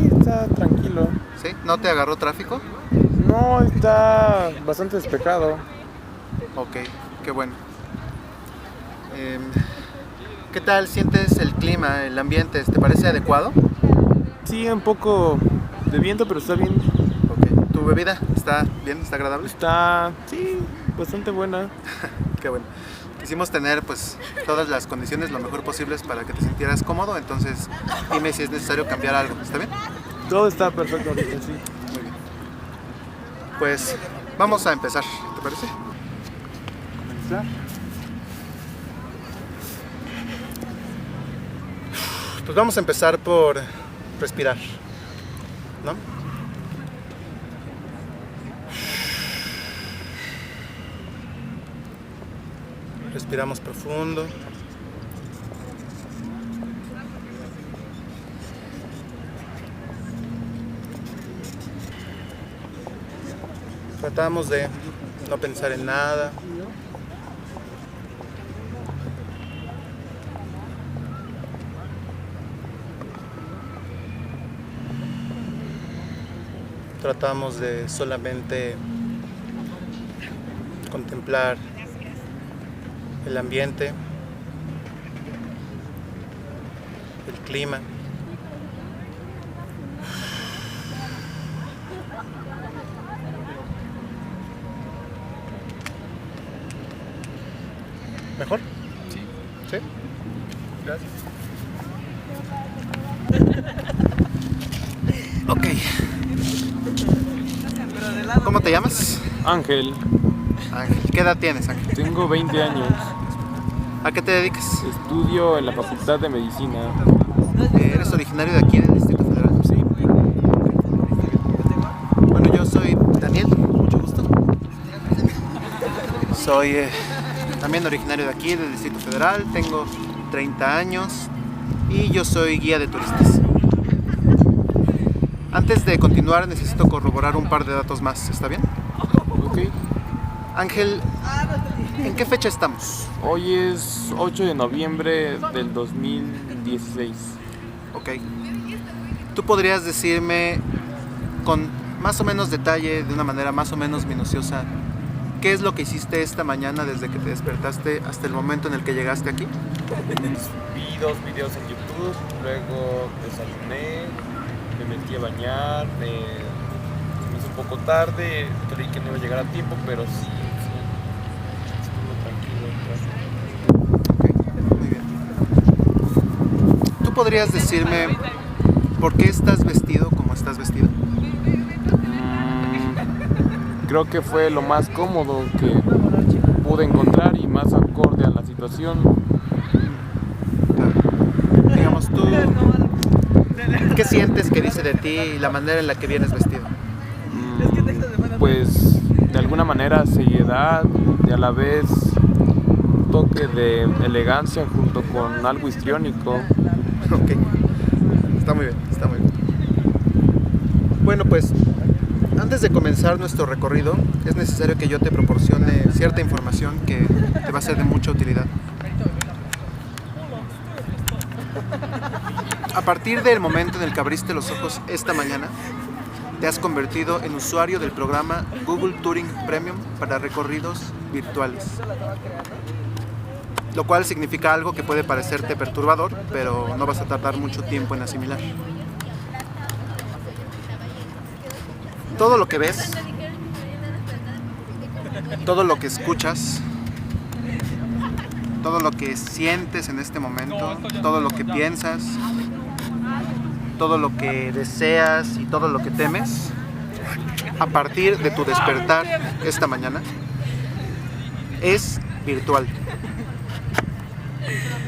está tranquilo. ¿Sí? ¿No te agarró tráfico? No, está bastante despejado. Ok, qué bueno. ¿Qué tal sientes el clima, el ambiente? ¿Te parece adecuado? Sí, un poco de viento, pero está bien. Ok. ¿Tu bebida está bien? ¿Está agradable? Está, sí, bastante buena. Qué bueno. Quisimos tener pues todas las condiciones lo mejor posibles para que te sintieras cómodo, entonces dime si es necesario cambiar algo, ¿está bien? Todo está perfecto ahorita, sí. Muy bien. Pues vamos a empezar, ¿te parece? ¿Comenzar? Pues vamos a empezar por respirar, ¿no? Respiramos profundo. Tratamos de no pensar en nada. Tratamos de solamente contemplar el ambiente, el clima. ¿Mejor? Sí. ¿Sí? Gracias. Ok. ¿Cómo te llamas? Ángel, Ángel. ¿Qué edad tienes, Ángel? tengo 20 años. ¿A qué te dedicas? Estudio en la Facultad de Medicina. ¿Eres originario de aquí, del Distrito Federal? Sí. Bueno, yo soy Daniel, mucho gusto. Soy también originario de aquí, del Distrito Federal. Tengo 30 años y yo soy guía de turistas. Antes de continuar necesito corroborar un par de datos más, ¿está bien? Ok. Ángel, ¿en qué fecha estamos? Hoy es 8 de noviembre del 2016. Ok. ¿Tú podrías decirme con más o menos detalle, de una manera más o menos minuciosa, qué es lo que hiciste esta mañana desde que te despertaste hasta el momento en el que llegaste aquí? Vi 2 videos en YouTube, luego desayuné, me metí a bañar, se me hizo un poco tarde, creí que no iba a llegar a tiempo, pero sí, estuvo tranquilo. Ok, muy bien. ¿Tú podrías decirme por qué estás vestido como estás vestido? Creo que fue lo más cómodo que pude encontrar y más acorde a la situación. Claro. Digamos, tú, ¿qué sientes que dice de ti la manera en la que vienes vestido? Pues de alguna manera seriedad y a la vez un toque de elegancia junto con algo histriónico. Ok, está muy bien, está muy bien. Bueno, pues antes de comenzar nuestro recorrido es necesario que yo te proporcione cierta información que te va a ser de mucha utilidad. A partir del momento en el que abriste los ojos esta mañana, te has convertido en usuario del programa Google Turing Premium para recorridos virtuales. Lo cual significa algo que puede parecerte perturbador, pero no vas a tardar mucho tiempo en asimilar. Todo lo que ves, todo lo que escuchas, todo lo que sientes en este momento, todo lo que piensas, todo lo que deseas y todo lo que temes, a partir de tu despertar esta mañana, es virtual.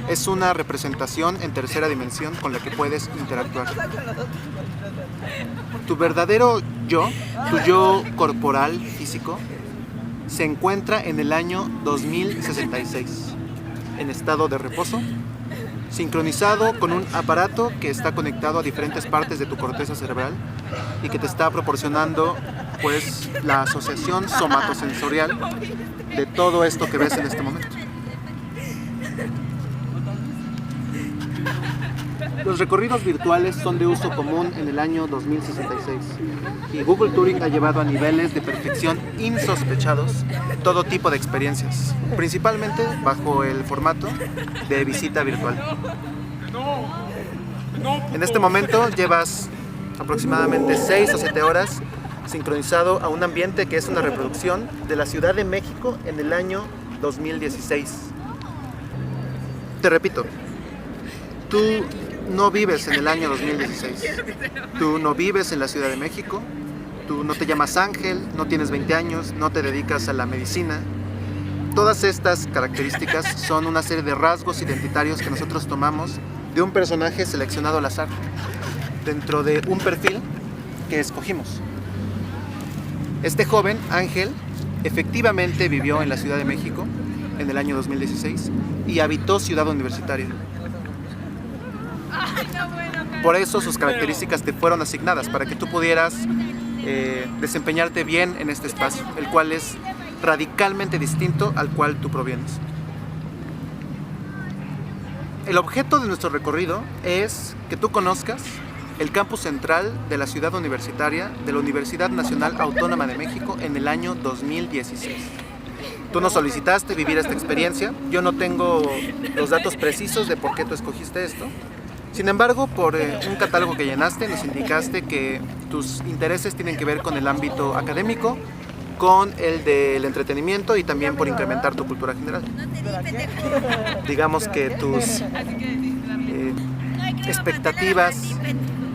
Es una representación en tercera dimensión con la que puedes interactuar. Tu verdadero yo, tu yo corporal, físico, se encuentra en el año 2066, en estado de reposo, sincronizado con un aparato que está conectado a diferentes partes de tu corteza cerebral y que te está proporcionando pues la asociación somatosensorial de todo esto que ves en este momento. Los recorridos virtuales son de uso común en el año 2066 y Google Touring ha llevado a niveles de perfección insospechados todo tipo de experiencias, principalmente bajo el formato de visita virtual. En este momento llevas aproximadamente 6 o 7 horas sincronizado a un ambiente que es una reproducción de la Ciudad de México en el año 2016. Te repito, tú no vives en el año 2016, tú no vives en la Ciudad de México, tú no te llamas Ángel, no tienes 20 años, no te dedicas a la medicina. Todas estas características son una serie de rasgos identitarios que nosotros tomamos de un personaje seleccionado al azar, dentro de un perfil que escogimos. Este joven, Ángel, efectivamente vivió en la Ciudad de México en el año 2016 y habitó Ciudad Universitaria. Por eso sus características te fueron asignadas, para que tú pudieras desempeñarte bien en este espacio, el cual es radicalmente distinto al cual tú provienes. El objeto de nuestro recorrido es que tú conozcas el campus central de la Ciudad Universitaria de la Universidad Nacional Autónoma de México en el año 2016. Tú nos solicitaste vivir esta experiencia. Yo no tengo los datos precisos de por qué tú escogiste esto. Sin embargo, por un catálogo que llenaste, nos indicaste que tus intereses tienen que ver con el ámbito académico, con el del entretenimiento y también por incrementar tu cultura general. Digamos que tus expectativas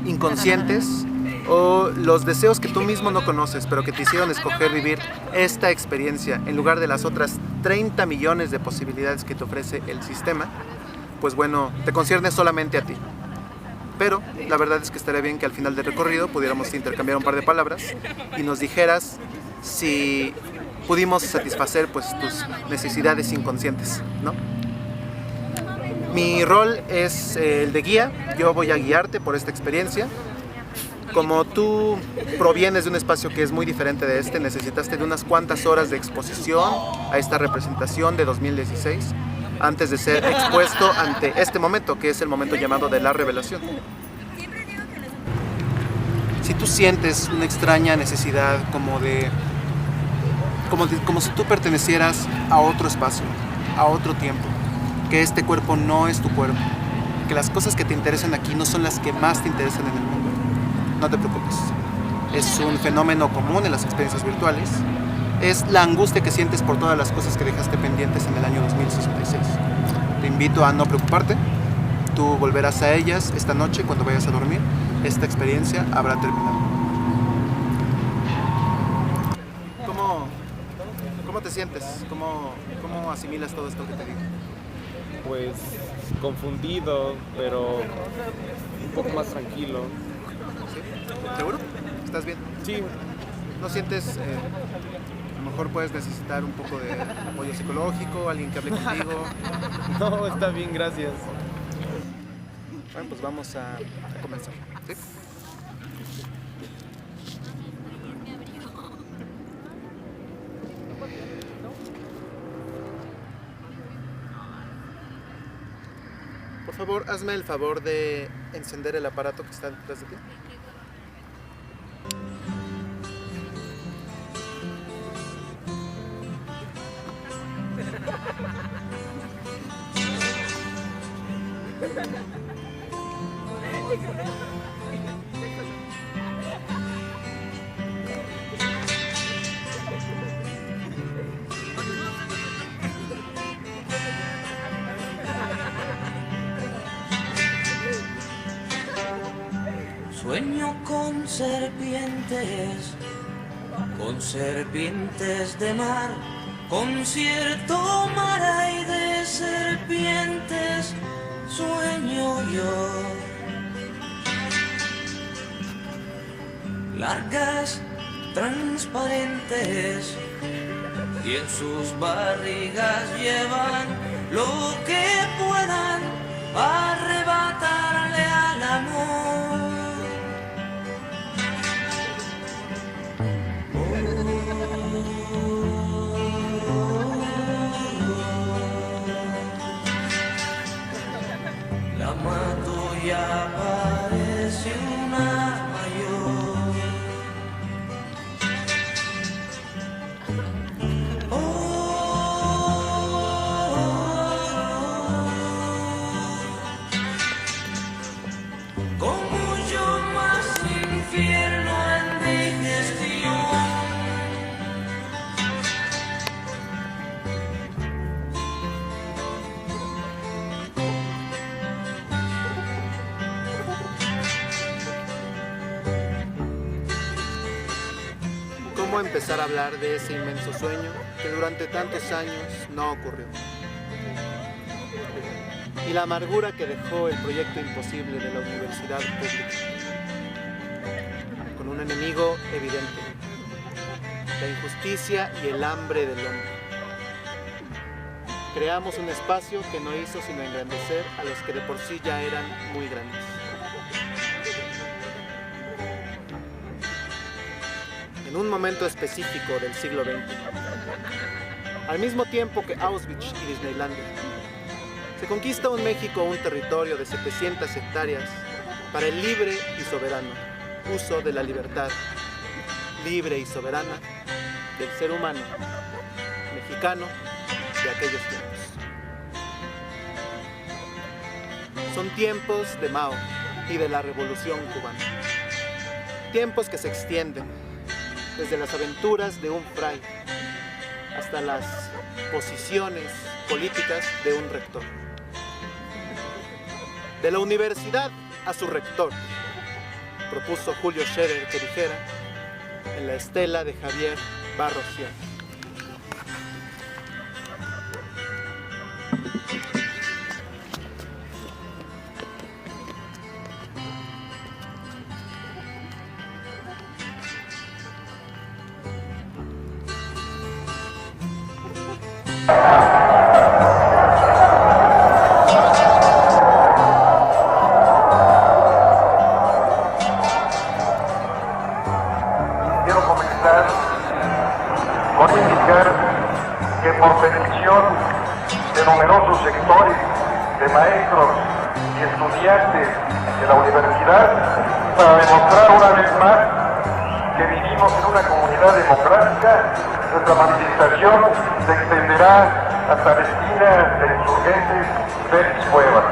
inconscientes o los deseos que tú mismo no conoces, pero que te hicieron escoger vivir esta experiencia en lugar de las otras 30 millones de posibilidades que te ofrece el sistema, pues bueno, te concierne solamente a ti. Pero la verdad es que estaría bien que al final del recorrido pudiéramos intercambiar un par de palabras y nos dijeras si pudimos satisfacer pues tus necesidades inconscientes, ¿no? Mi rol es el de guía. Yo voy a guiarte por esta experiencia. Como tú provienes de un espacio que es muy diferente de este, necesitaste de unas cuantas horas de exposición a esta representación de 2016 antes de ser expuesto ante este momento, que es el momento llamado de la revelación. Si tú sientes una extraña necesidad como si tú pertenecieras a otro espacio, a otro tiempo, que este cuerpo no es tu cuerpo, que las cosas que te interesan aquí no son las que más te interesan en el mundo, no te preocupes. Es un fenómeno común en las experiencias virtuales. Es la angustia que sientes por todas las cosas que dejaste pendientes en el año 2066. Te invito a no preocuparte. Tú volverás a ellas esta noche cuando vayas a dormir. Esta experiencia habrá terminado. ¿Cómo te sientes? ¿Cómo asimilas todo esto que te digo? Pues confundido, pero un poco más tranquilo. ¿Sí? ¿Seguro? ¿Estás bien? Sí. ¿No sientes, a lo mejor puedes necesitar un poco de apoyo psicológico, alguien que hable contigo? No, está bien, gracias. Bueno, pues vamos a comenzar, ¿sí? Por favor, hazme el favor de encender el aparato que está detrás de ti. Sueño con serpientes de mar, concierto mar hay de serpientes, sueño yo. Largas, transparentes, y en sus barrigas llevan lo que puedan arrebatarle al amor. La mato ya cómo empezar a hablar de ese inmenso sueño que durante tantos años no ocurrió. Y la amargura que dejó el proyecto imposible de la universidad pública, con un enemigo evidente: la injusticia y el hambre del hombre. Creamos un espacio que no hizo sino engrandecer a los que de por sí ya eran muy grandes. En un momento específico del siglo XX, al mismo tiempo que Auschwitz y Disneylandia, se conquista un México, un territorio de 700 hectáreas para el libre y soberano uso de la libertad libre y soberana del ser humano mexicano de aquellos tiempos. Son tiempos de Mao y de la Revolución Cubana. Tiempos que se extienden desde las aventuras de un fray hasta las posiciones políticas de un rector. De la universidad a su rector, propuso Julio Scherer que dijera en la estela de Javier Barros Sierra. Quiero comenzar con indicar que por petición de numerosos sectores de maestros y estudiantes de la universidad, para demostrar una vez más que vivimos en una comunidad democrática, nuestra manifestación se extenderá hasta la esquina de Insurgentes Félix Cuevas.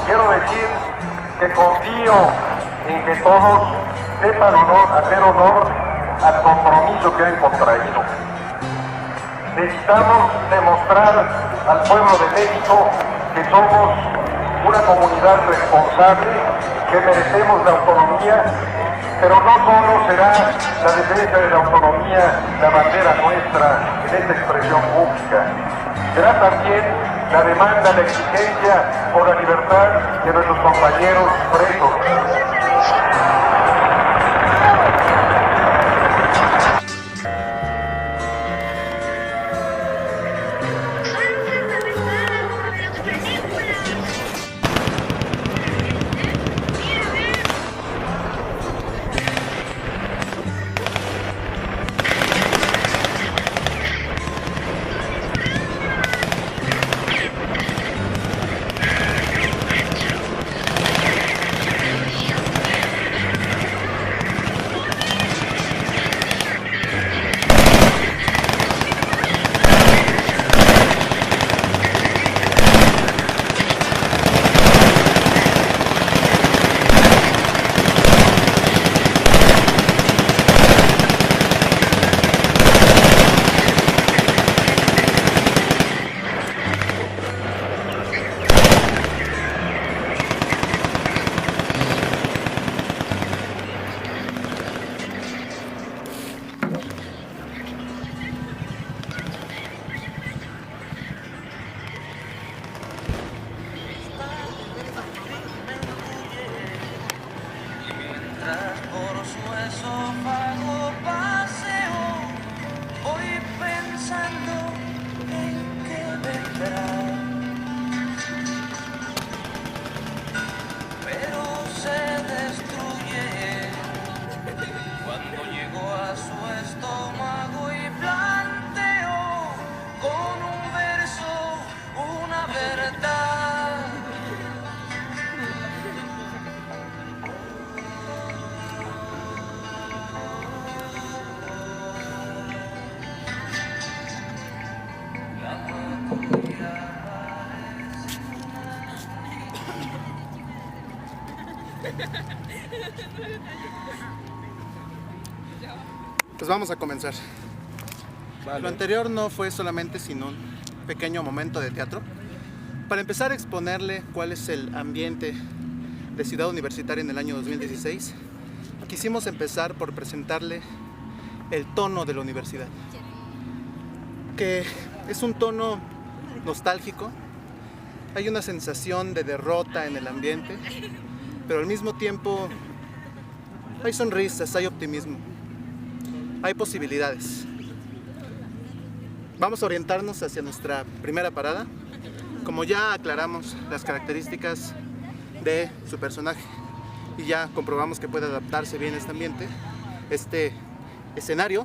Quiero decir que confío en que todos sepan hacer honor al compromiso que han contraído. Necesitamos demostrar al pueblo de México que somos una comunidad responsable, que merecemos la autonomía, pero no solo será la defensa de la autonomía la bandera nuestra en esta expresión pública, será también la demanda, la exigencia por la libertad de nuestros compañeros presos. Por su esófago paseo, voy pensando en qué vendrá. Pero se destruye cuando llegó a su estómago y planteó con un verso una verdad. Pues vamos a comenzar. Vale. Lo anterior no fue solamente sino un pequeño momento de teatro para empezar a exponerle cuál es el ambiente de Ciudad Universitaria en el año 2016, quisimos empezar por presentarle el tono de la universidad, que es un tono nostálgico. Hay una sensación de derrota en el ambiente, pero al mismo tiempo hay sonrisas, hay optimismo, hay posibilidades. Vamos a orientarnos hacia nuestra primera parada. Como ya aclaramos las características de su personaje y ya comprobamos que puede adaptarse bien a este ambiente, este escenario,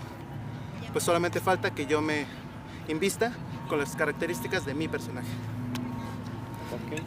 pues solamente falta que yo me invista con las características de mi personaje. Ok.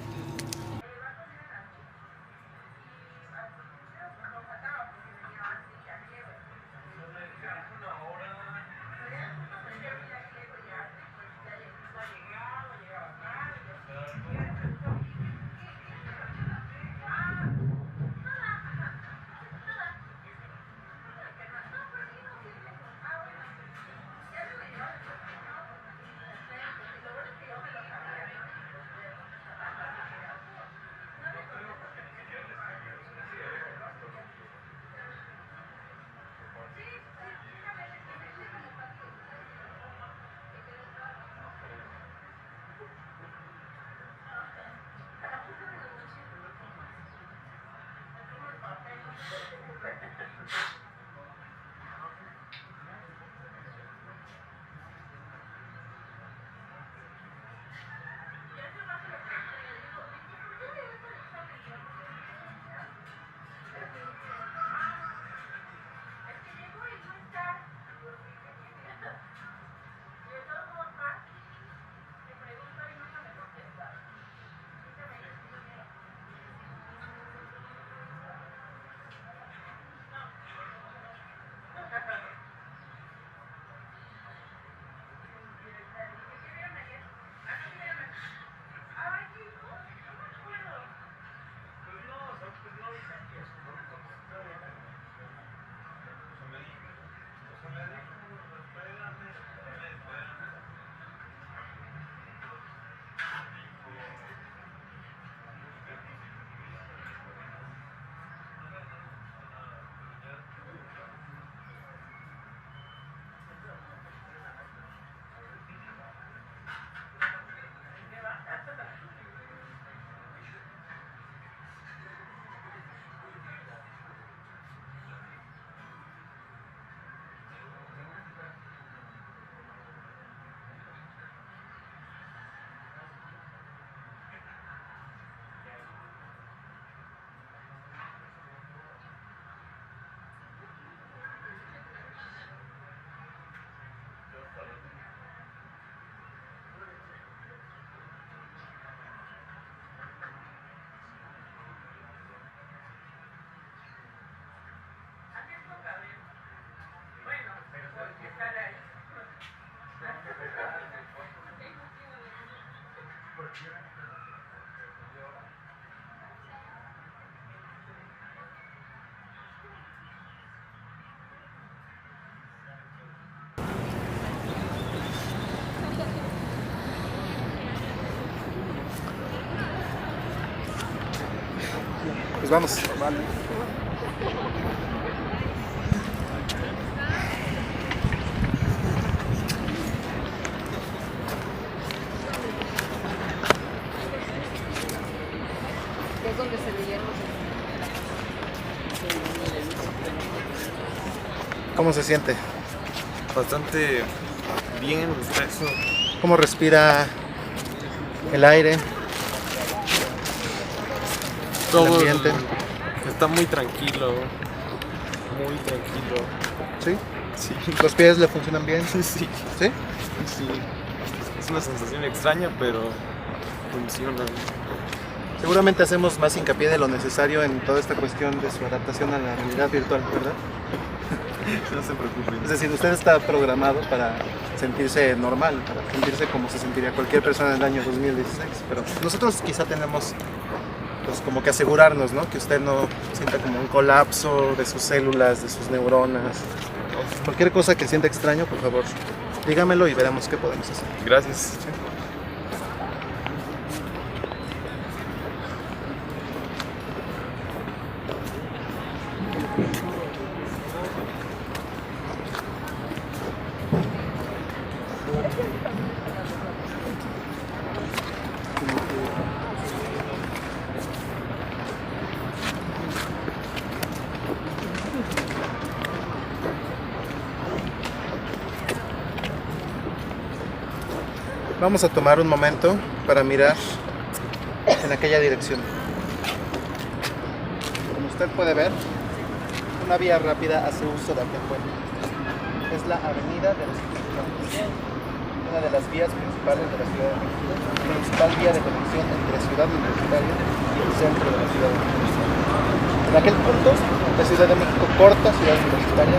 Pues vamos. Vale. Es donde se leyeron ¿Cómo se siente? Bastante bien, eso. ¿Cómo respira el aire? Todo El ambiente. está muy tranquilo. Muy tranquilo. ¿Sí? Sí. ¿Los pies le funcionan bien? Sí. ¿Sí? Sí. Es una sensación extraña, pero funciona. Seguramente hacemos más hincapié de lo necesario en toda esta cuestión de su adaptación a la realidad virtual, ¿verdad? No se preocupen. Es decir, usted está programado para sentirse normal, para sentirse como se sentiría cualquier persona en el año 2016, pero nosotros quizá tenemos pues como que asegurarnos, ¿no? Que usted no sienta como un colapso de sus células, de sus neuronas. Cualquier cosa que sienta extraño, por favor, dígamelo y veremos qué podemos hacer. Gracias. Vamos a tomar un momento para mirar en aquella dirección. Como usted puede ver, una vía rápida hace uso de aquel puente. Es la Avenida de los Insurgentes, una de las vías principales de la Ciudad de México, principal vía de conexión entre Ciudad Universitaria y el centro de la Ciudad de México. En aquel punto, la Ciudad de México corta Ciudad Universitaria.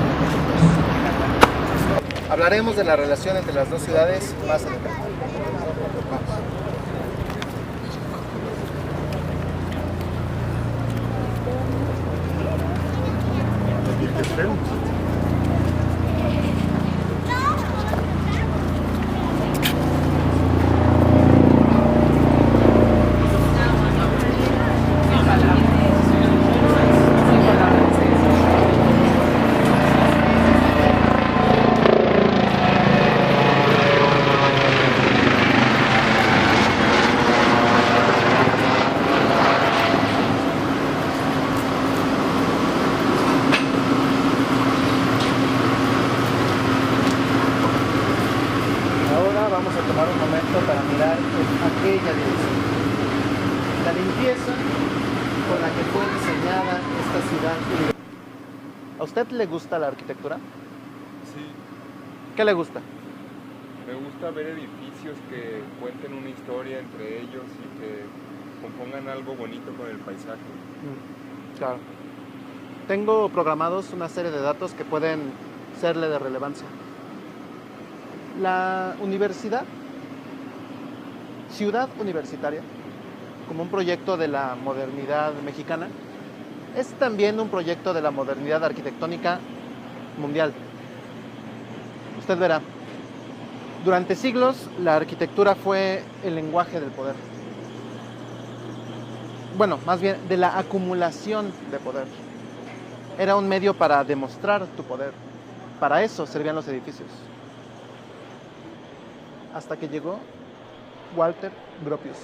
Hablaremos de la relación entre las dos ciudades más adelante. Vamos. Ahora vamos a tomar un momento para mirar en aquella dirección. La limpieza con la que fue diseñada esta ciudad. ¿A usted le gusta la arquitectura? Sí, ¿Qué le gusta? me gusta ver edificios que cuenten una historia entre ellos y que compongan algo bonito con el paisaje. Claro. Tengo programados una serie de datos que pueden serle de relevancia. La universidad, Ciudad Universitaria, como un proyecto de la modernidad mexicana, es también un proyecto de la modernidad arquitectónica mundial. Usted verá, durante siglos la arquitectura fue el lenguaje del poder. Bueno, más bien de la acumulación de poder. Era un medio para demostrar tu poder. Para eso servían los edificios. Hasta que llegó Walter Gropius,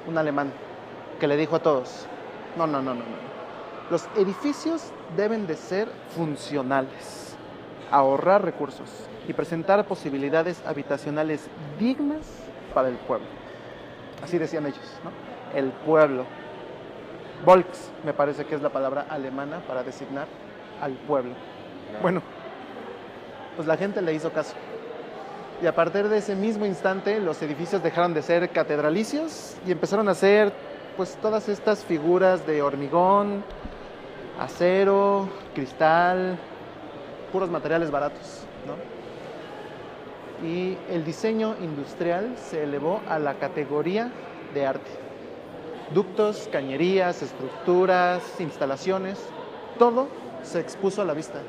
un alemán, que le dijo a todos, no. Los edificios deben de ser funcionales, ahorrar recursos y presentar posibilidades habitacionales dignas para el pueblo. Así decían ellos, ¿no? El pueblo. Volks, me parece que es la palabra alemana para designar al pueblo. Bueno, pues la gente le hizo caso. Y a partir de ese mismo instante, los edificios dejaron de ser catedralicios y empezaron a ser, pues, todas estas figuras de hormigón, acero, cristal, puros materiales baratos, ¿no? Y el diseño industrial se elevó a la categoría de arte. Ductos, cañerías, estructuras, instalaciones, todo se expuso a la vista,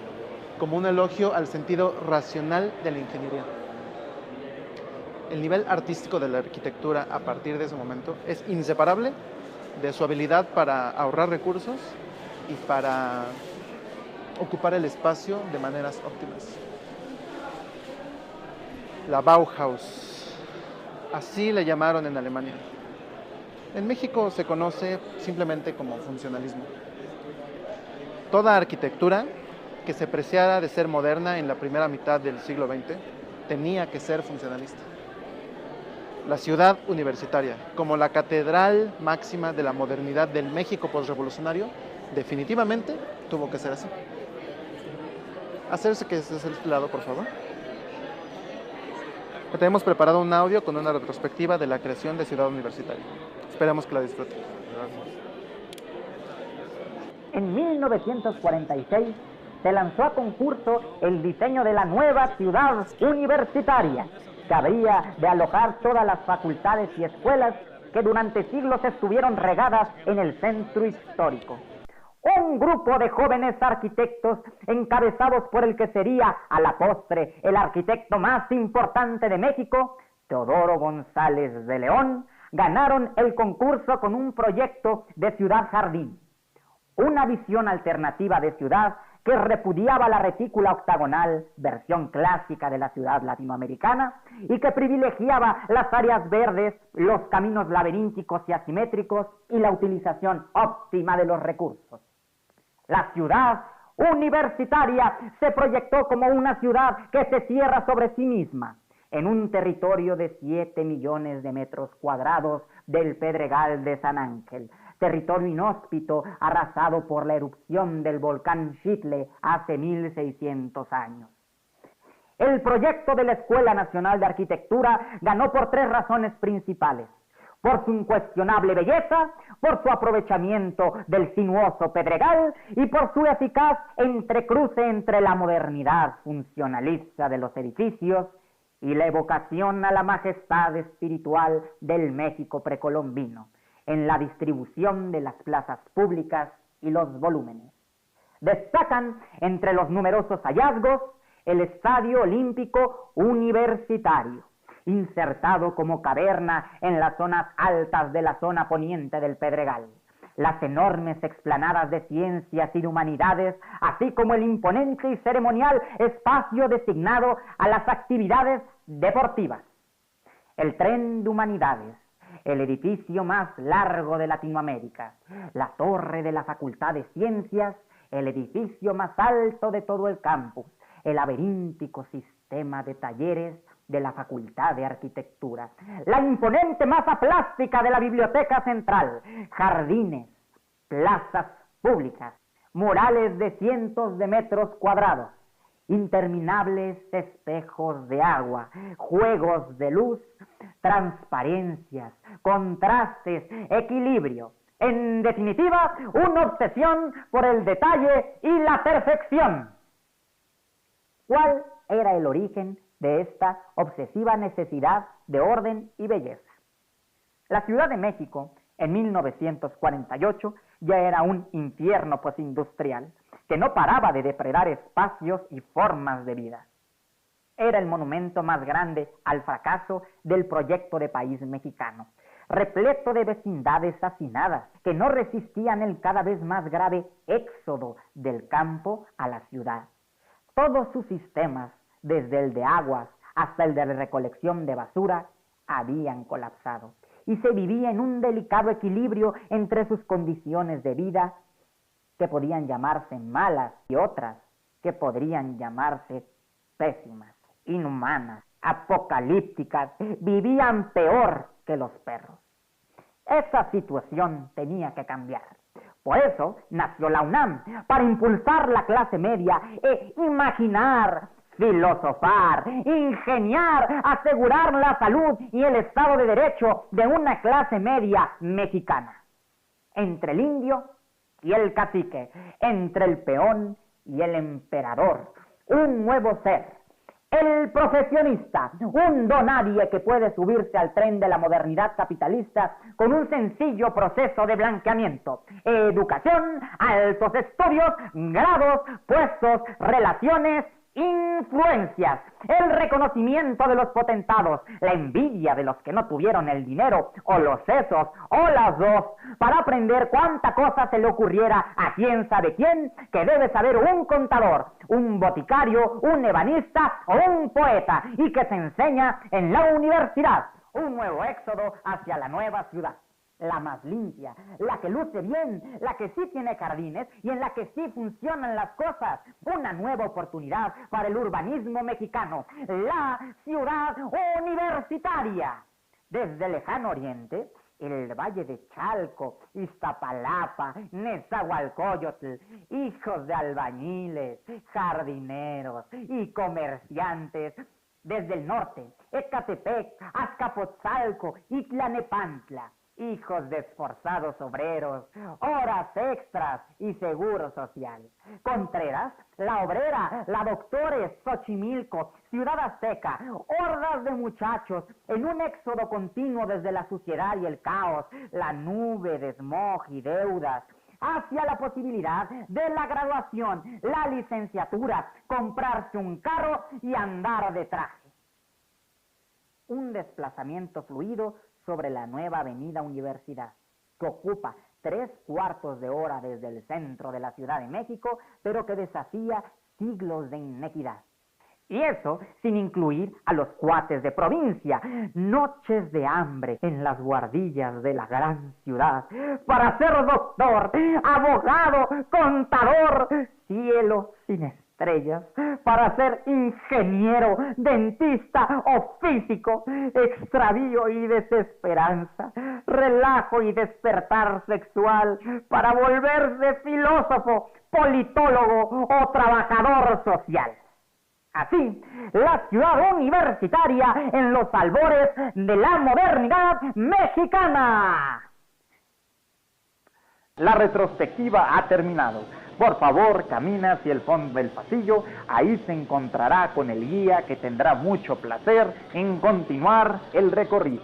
como un elogio al sentido racional de la ingeniería. El nivel artístico de la arquitectura a partir de ese momento es inseparable de su habilidad para ahorrar recursos y para ocupar el espacio de maneras óptimas. La Bauhaus, así le llamaron en Alemania. En México se conoce simplemente como funcionalismo. Toda arquitectura que se preciara de ser moderna en la primera mitad del siglo XX tenía que ser funcionalista. La Ciudad Universitaria, como la catedral máxima de la modernidad del México postrevolucionario, definitivamente tuvo que ser así. Hacerse que desde este lado, por favor. Tenemos preparado un audio con una retrospectiva de la creación de Ciudad Universitaria. Esperamos que la disfruten. En 1946 se lanzó a concurso el diseño de la nueva Ciudad Universitaria, que habría de alojar todas las facultades y escuelas que durante siglos estuvieron regadas en el centro histórico. Un grupo de jóvenes arquitectos, encabezados por el que sería, a la postre, el arquitecto más importante de México, Teodoro González de León, ganaron el concurso con un proyecto de ciudad jardín, una visión alternativa de ciudad que repudiaba la retícula octagonal, versión clásica de la ciudad latinoamericana, y que privilegiaba las áreas verdes, los caminos laberínticos y asimétricos y la utilización óptima de los recursos. La ciudad universitaria se proyectó como una ciudad que se cierra sobre sí misma en un territorio de 7 millones de metros cuadrados del Pedregal de San Ángel, territorio inhóspito arrasado por la erupción del volcán Xitle hace 1600 años. El proyecto de la Escuela Nacional de Arquitectura ganó por 3 razones principales: por su incuestionable belleza, por su aprovechamiento del sinuoso pedregal y por su eficaz entrecruce entre la modernidad funcionalista de los edificios y la evocación a la majestad espiritual del México precolombino en la distribución de las plazas públicas y los volúmenes. Destacan entre los numerosos hallazgos el Estadio Olímpico Universitario, insertado como caverna en las zonas altas de la zona poniente del Pedregal, las enormes explanadas de ciencias y de humanidades, así como el imponente y ceremonial espacio designado a las actividades deportivas. El Tren de Humanidades, el edificio más largo de Latinoamérica, la torre de la Facultad de Ciencias, el edificio más alto de todo el campus, el laberíntico sistema de talleres de la Facultad de Arquitectura, la imponente masa plástica de la Biblioteca Central, jardines, plazas públicas, murales de cientos de metros cuadrados, interminables espejos de agua, juegos de luz, transparencias, contrastes, equilibrio. En definitiva, una obsesión por el detalle y la perfección. ¿Cuál era el origen de esta obsesiva necesidad de orden y belleza? La Ciudad de México, en 1948, ya era un infierno postindustrial que no paraba de depredar espacios y formas de vida. Era el monumento más grande al fracaso del proyecto de país mexicano, repleto de vecindades hacinadas que no resistían el cada vez más grave éxodo del campo a la ciudad. Todos sus sistemas, desde el de aguas hasta el de recolección de basura, habían colapsado y se vivía en un delicado equilibrio entre sus condiciones de vida, que podían llamarse malas, y otras que podrían llamarse pésimas, inhumanas, apocalípticas. Vivían peor que los perros. Esa situación tenía que cambiar. Por eso nació la UNAM, para impulsar la clase media e imaginar, filosofar, ingeniar, asegurar la salud y el Estado de Derecho de una clase media mexicana. Entre el indio y el cacique, entre el peón y el emperador, un nuevo ser. El profesionista, un donadie que puede subirse al tren de la modernidad capitalista con un sencillo proceso de blanqueamiento. Educación, altos estudios, grados, puestos, relaciones, influencias, el reconocimiento de los potentados, la envidia de los que no tuvieron el dinero, o los sesos, o las dos, para aprender cuánta cosa se le ocurriera a quién sabe quién, que debe saber un contador, un boticario, un ebanista o un poeta, y que se enseña en la universidad. Un nuevo éxodo hacia la nueva ciudad. La más limpia, la que luce bien, la que sí tiene jardines y en la que sí funcionan las cosas. Una nueva oportunidad para el urbanismo mexicano, la ciudad universitaria. Desde el lejano oriente, el Valle de Chalco, Iztapalapa, Nezahualcóyotl, hijos de albañiles, jardineros y comerciantes. Desde el norte, Ecatepec, Azcapotzalco y Tlanepantla, hijos de esforzados obreros, horas extras y seguro social. Contreras, La Obrera, La Doctores, Xochimilco, Ciudad Azteca, hordas de muchachos en un éxodo continuo desde la suciedad y el caos, la nube de smog y deudas, hacia la posibilidad de la graduación, la licenciatura, comprarse un carro y andar de traje. Un desplazamiento fluido sobre la nueva avenida Universidad, que ocupa 3/4 de hora desde el centro de la Ciudad de México, pero que desafía siglos de inequidad. Y eso sin incluir a los cuates de provincia, noches de hambre en las guardillas de la gran ciudad, para ser doctor, abogado, contador, cielo sin estrellas. estrellas para ser ingeniero, dentista o físico, extravío y desesperanza, relajo y despertar sexual para volverse filósofo, politólogo o trabajador social. Así, la ciudad universitaria en los albores de la modernidad mexicana. La retrospectiva ha terminado. Por favor, camina hacia el fondo del pasillo. Ahí se encontrará con el guía que tendrá mucho placer en continuar el recorrido.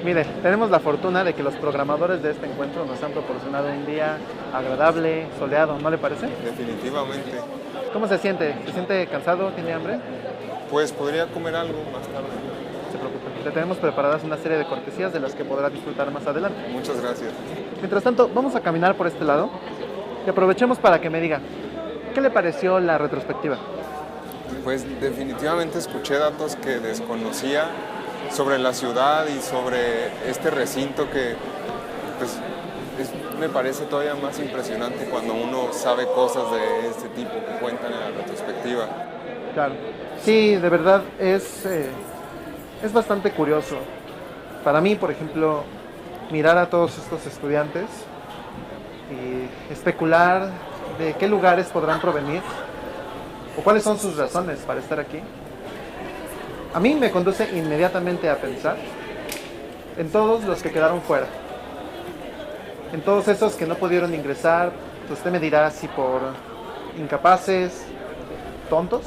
Mire, tenemos la fortuna de que los programadores de este encuentro nos han proporcionado un día agradable, soleado, ¿no le parece? Definitivamente. ¿Cómo se siente? ¿Se siente cansado? ¿Tiene hambre? Pues podría comer algo más tarde. No se preocupe. Le tenemos preparadas una serie de cortesías de las que podrá disfrutar más adelante. Muchas gracias. Mientras tanto, vamos a caminar por este lado y aprovechemos para que me diga, ¿qué le pareció la retrospectiva? Pues definitivamente escuché datos que desconocía sobre la ciudad y sobre este recinto que pues, me parece todavía más impresionante cuando uno sabe cosas de este tipo que cuentan en la retrospectiva. Claro. Sí, de verdad es bastante curioso. Para mí, por ejemplo, mirar a todos estos estudiantes y especular de qué lugares podrán provenir o cuáles son sus razones para estar aquí. A mí me conduce inmediatamente a pensar en todos los que quedaron fuera, en todos esos que no pudieron ingresar. Usted me dirá si por incapaces, tontos,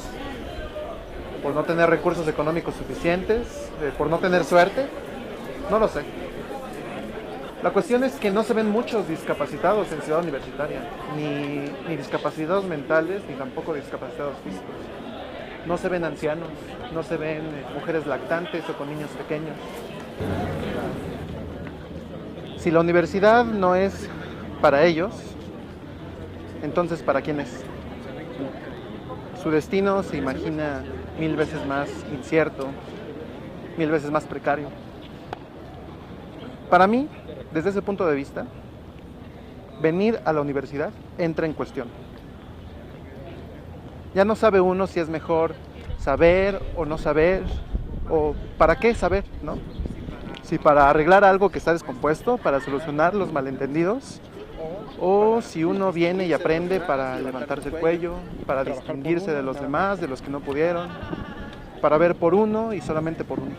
por no tener recursos económicos suficientes, por no tener suerte, no lo sé. La cuestión es que no se ven muchos discapacitados en Ciudad Universitaria, ni discapacitados mentales, ni tampoco discapacitados físicos. No se ven ancianos, no se ven mujeres lactantes o con niños pequeños. Si la universidad no es para ellos, entonces ¿para quién es? Su destino se imagina 1000 veces más incierto, 1000 veces más precario. Para mí, desde ese punto de vista, venir a la universidad entra en cuestión. Ya no sabe uno si es mejor saber o no saber, o para qué saber, ¿no? Si para arreglar algo que está descompuesto, para solucionar los malentendidos, o si uno viene y aprende para levantarse el cuello, para distinguirse de los demás, de los que no pudieron, para ver por uno y solamente por uno,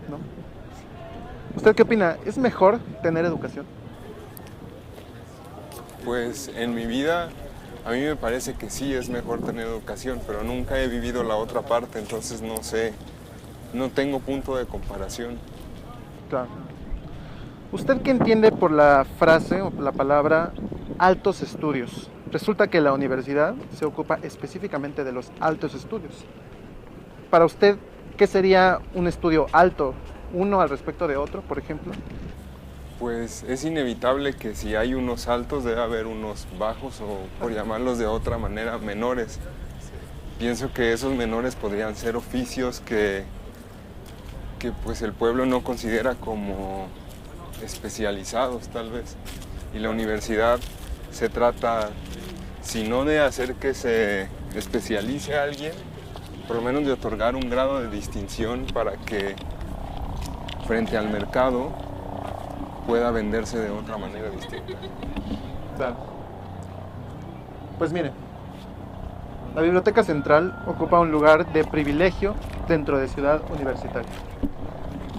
¿no? ¿Usted qué opina? ¿Es mejor tener educación? Pues en mi vida a mí me parece que sí es mejor tener educación, pero nunca he vivido la otra parte, entonces no sé, no tengo punto de comparación. Claro. ¿Usted qué entiende por la frase o la palabra altos estudios? Resulta que la universidad se ocupa específicamente de los altos estudios. Para usted, ¿qué sería un estudio alto? ¿Uno al respecto de otro, por ejemplo? Pues es inevitable que si hay unos altos debe haber unos bajos o, por llamarlos de otra manera, menores. Pienso que esos menores podrían ser oficios que pues el pueblo no considera como especializados tal vez. Y la universidad se trata, si no de hacer que se especialice a alguien, por lo menos de otorgar un grado de distinción para que frente al mercado pueda venderse de otra manera distinta. Claro. Pues mire, la Biblioteca Central ocupa un lugar de privilegio dentro de Ciudad Universitaria.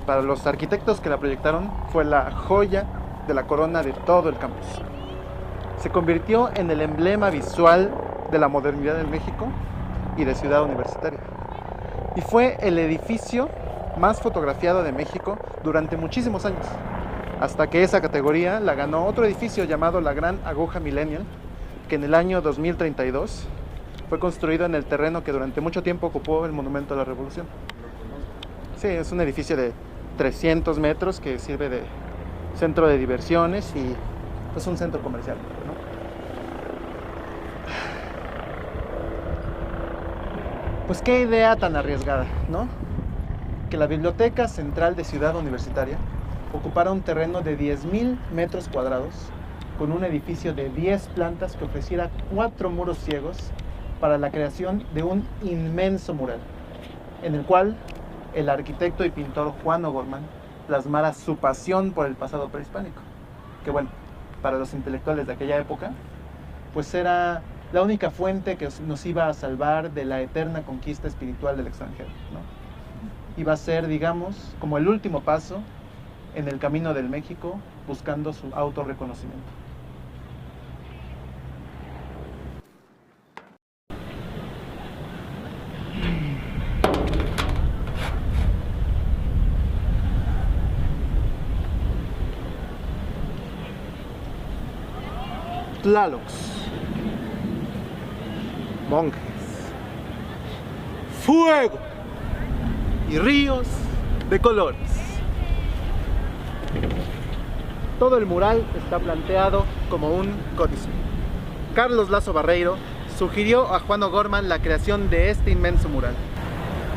Para los arquitectos que la proyectaron, fue la joya de la corona de todo el campus. Se convirtió en el emblema visual de la modernidad de México y de Ciudad Universitaria. Y fue el edificio más fotografiado de México durante muchísimos años, hasta que esa categoría la ganó otro edificio llamado la Gran Aguja Millennial, que en el año 2032 fue construido en el terreno que durante mucho tiempo ocupó el Monumento a la Revolución. Sí, es un edificio de 300 metros que sirve de centro de diversiones y pues un centro comercial, ¿no? Pues qué idea tan arriesgada, ¿no? Que la Biblioteca Central de Ciudad Universitaria ocupara un terreno de 10,000 metros cuadrados con un edificio de 10 plantas que ofreciera 4 muros ciegos para la creación de un inmenso mural, en el cual el arquitecto y pintor Juan O'Gorman plasmara su pasión por el pasado prehispánico, que bueno, para los intelectuales de aquella época, pues era la única fuente que nos iba a salvar de la eterna conquista espiritual del extranjero, ¿no? Iba a ser, digamos, como el último paso en el camino del México buscando su autorreconocimiento. Tlalocs, monjes, fuego y ríos de colores. Todo el mural está planteado como un códice. Carlos Lazo Barreiro sugirió a Juan O'Gorman la creación de este inmenso mural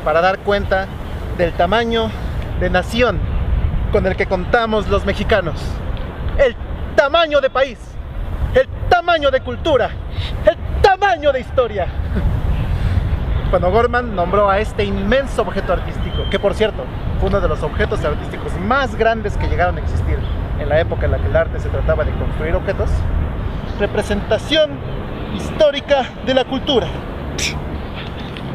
para dar cuenta del tamaño de nación con el que contamos los mexicanos, el tamaño de país, el tamaño de cultura, el tamaño de historia. Juan O'Gorman nombró a este inmenso objeto artístico, que por cierto fue uno de los objetos artísticos más grandes que llegaron a existir en la época en la que el arte se trataba de construir objetos, representación histórica de la cultura.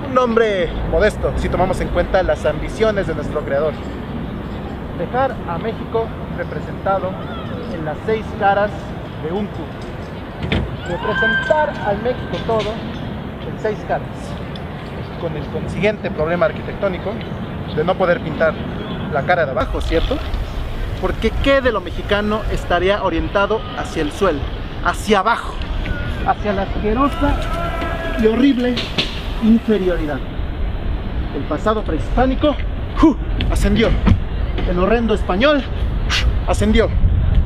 Un nombre modesto si tomamos en cuenta las ambiciones de nuestro creador: dejar a México representado en las 6 caras de un cubo. Representar al México todo en 6 caras, con el consiguiente problema arquitectónico de no poder pintar la cara de abajo, ¿cierto? Porque ¿qué de lo mexicano estaría orientado hacia el suelo, hacia abajo, hacia la asquerosa y horrible inferioridad? El pasado prehispánico ascendió, el horrendo español ascendió,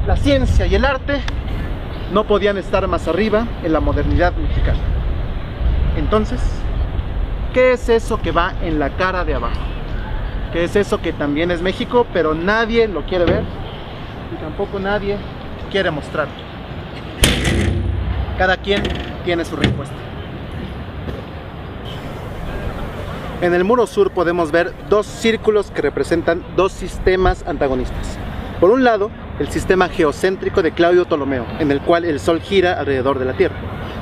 la ciencia y el arte no podían estar más arriba en la modernidad mexicana. Entonces, ¿qué es eso que va en la cara de abajo? ¿Qué es eso que también es México, pero nadie lo quiere ver y tampoco nadie quiere mostrar? Cada quien tiene su respuesta. En el muro sur podemos ver 2 círculos que representan 2 sistemas antagonistas. Por un lado, el sistema geocéntrico de Claudio Ptolomeo, en el cual el Sol gira alrededor de la Tierra.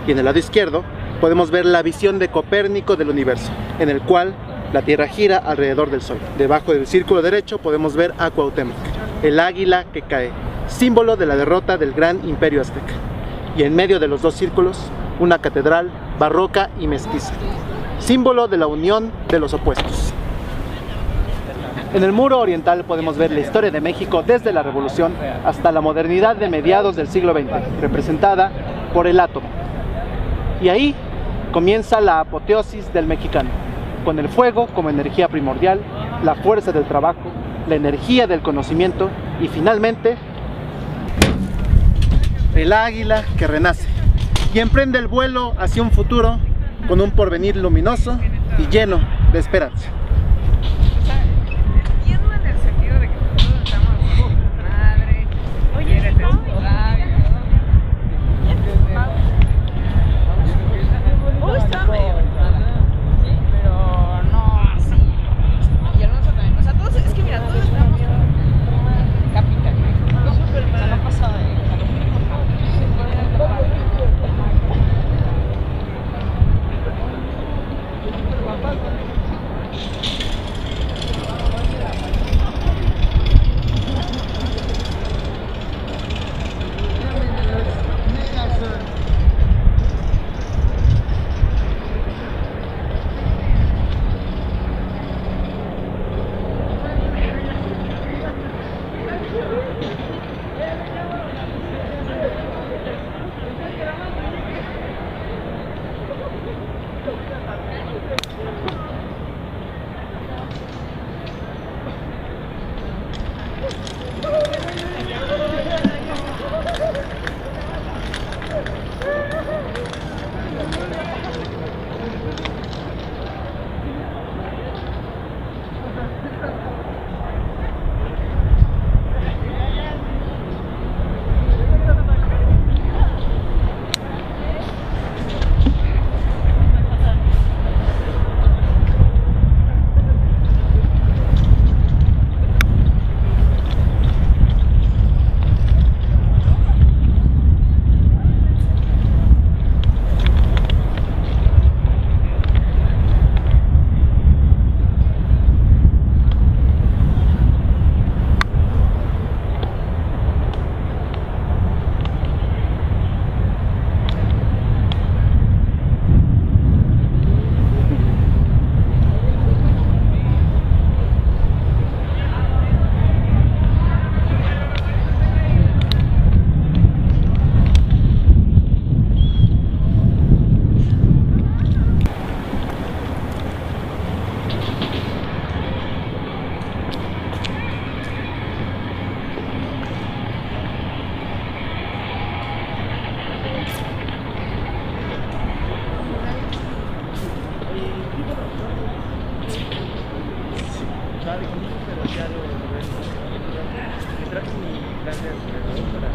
Y en el lado izquierdo podemos ver la visión de Copérnico del universo, en el cual la Tierra gira alrededor del Sol. Debajo del círculo derecho podemos ver a Cuauhtémoc, el águila que cae, símbolo de la derrota del gran imperio azteca. Y en medio de los 2 círculos, una catedral barroca y mestiza, símbolo de la unión de los opuestos. En el muro oriental podemos ver la historia de México desde la Revolución hasta la modernidad de mediados del siglo XX, representada por el átomo. Y ahí comienza la apoteosis del mexicano, con el fuego como energía primordial, la fuerza del trabajo, la energía del conocimiento y finalmente el águila que renace y emprende el vuelo hacia un futuro con un porvenir luminoso y lleno de esperanza. Yendo en el sentido de que todos estamos madre, oye, eres está medio, pero no así. Y Alonso también, o sea, todos, es que mira, todos estamos capitalistas, o sea, no pasa de traje mi plan de entrenador para...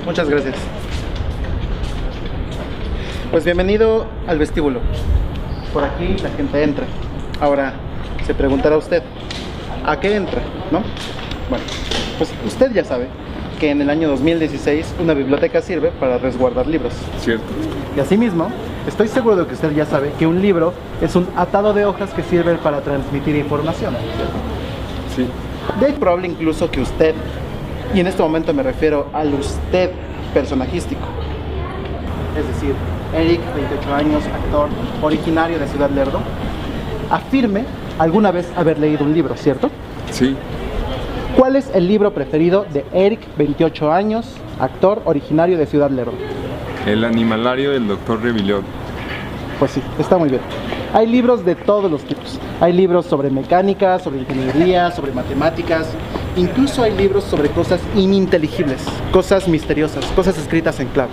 Muchas gracias. Pues bienvenido al vestíbulo. Por aquí la gente entra. Ahora se preguntará usted, ¿a qué entra? ¿No? Bueno, pues usted ya sabe que en el año 2016 una biblioteca sirve para resguardar libros. Cierto. Y asimismo, estoy seguro de que usted ya sabe que un libro es un atado de hojas que sirve para transmitir información. Sí. De hecho, es probable incluso que usted, y en este momento me refiero al usted personajístico, es decir, Eric, 28 años, actor, originario de Ciudad Lerdo, afirme alguna vez haber leído un libro, ¿cierto? Sí. ¿Cuál es el libro preferido de Eric, 28 años, actor, originario de Ciudad Lerdo? El animalario del Dr. Revillot. Pues sí, está muy bien. Hay libros de todos los tipos. Hay libros sobre mecánica, sobre ingeniería, sobre matemáticas. Incluso hay libros sobre cosas ininteligibles, cosas misteriosas, cosas escritas en clave.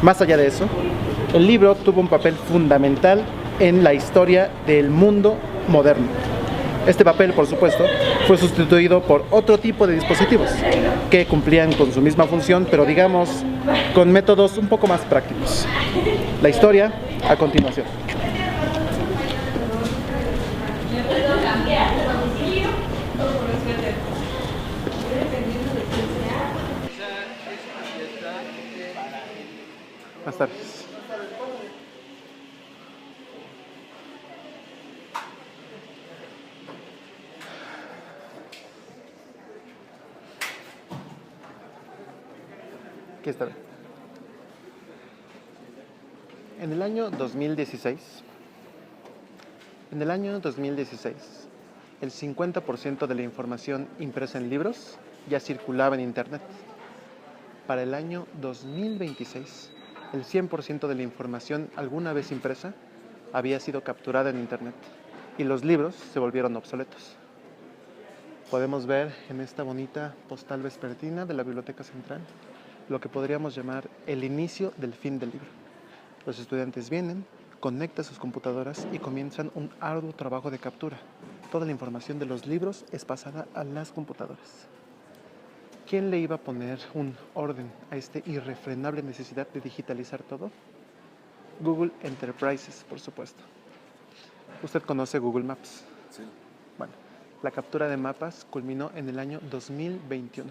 Más allá de eso, el libro tuvo un papel fundamental en la historia del mundo moderno. Este papel, por supuesto, fue sustituido por otro tipo de dispositivos que cumplían con su misma función, pero digamos, con métodos un poco más prácticos. La historia a continuación. Buenas tardes. Aquí está. En el año 2016, el 50% de la información impresa en libros ya circulaba en Internet. Para el año 2026, el 100% de la información alguna vez impresa había sido capturada en Internet y los libros se volvieron obsoletos. Podemos ver en esta bonita postal vespertina de la Biblioteca Central lo que podríamos llamar el inicio del fin del libro. Los estudiantes vienen, conectan sus computadoras y comienzan un arduo trabajo de captura. Toda la información de los libros es pasada a las computadoras. ¿Quién le iba a poner un orden a esta irrefrenable necesidad de digitalizar todo? Google Enterprises, por supuesto. ¿Usted conoce Google Maps? Sí. Bueno, la captura de mapas culminó en el año 2021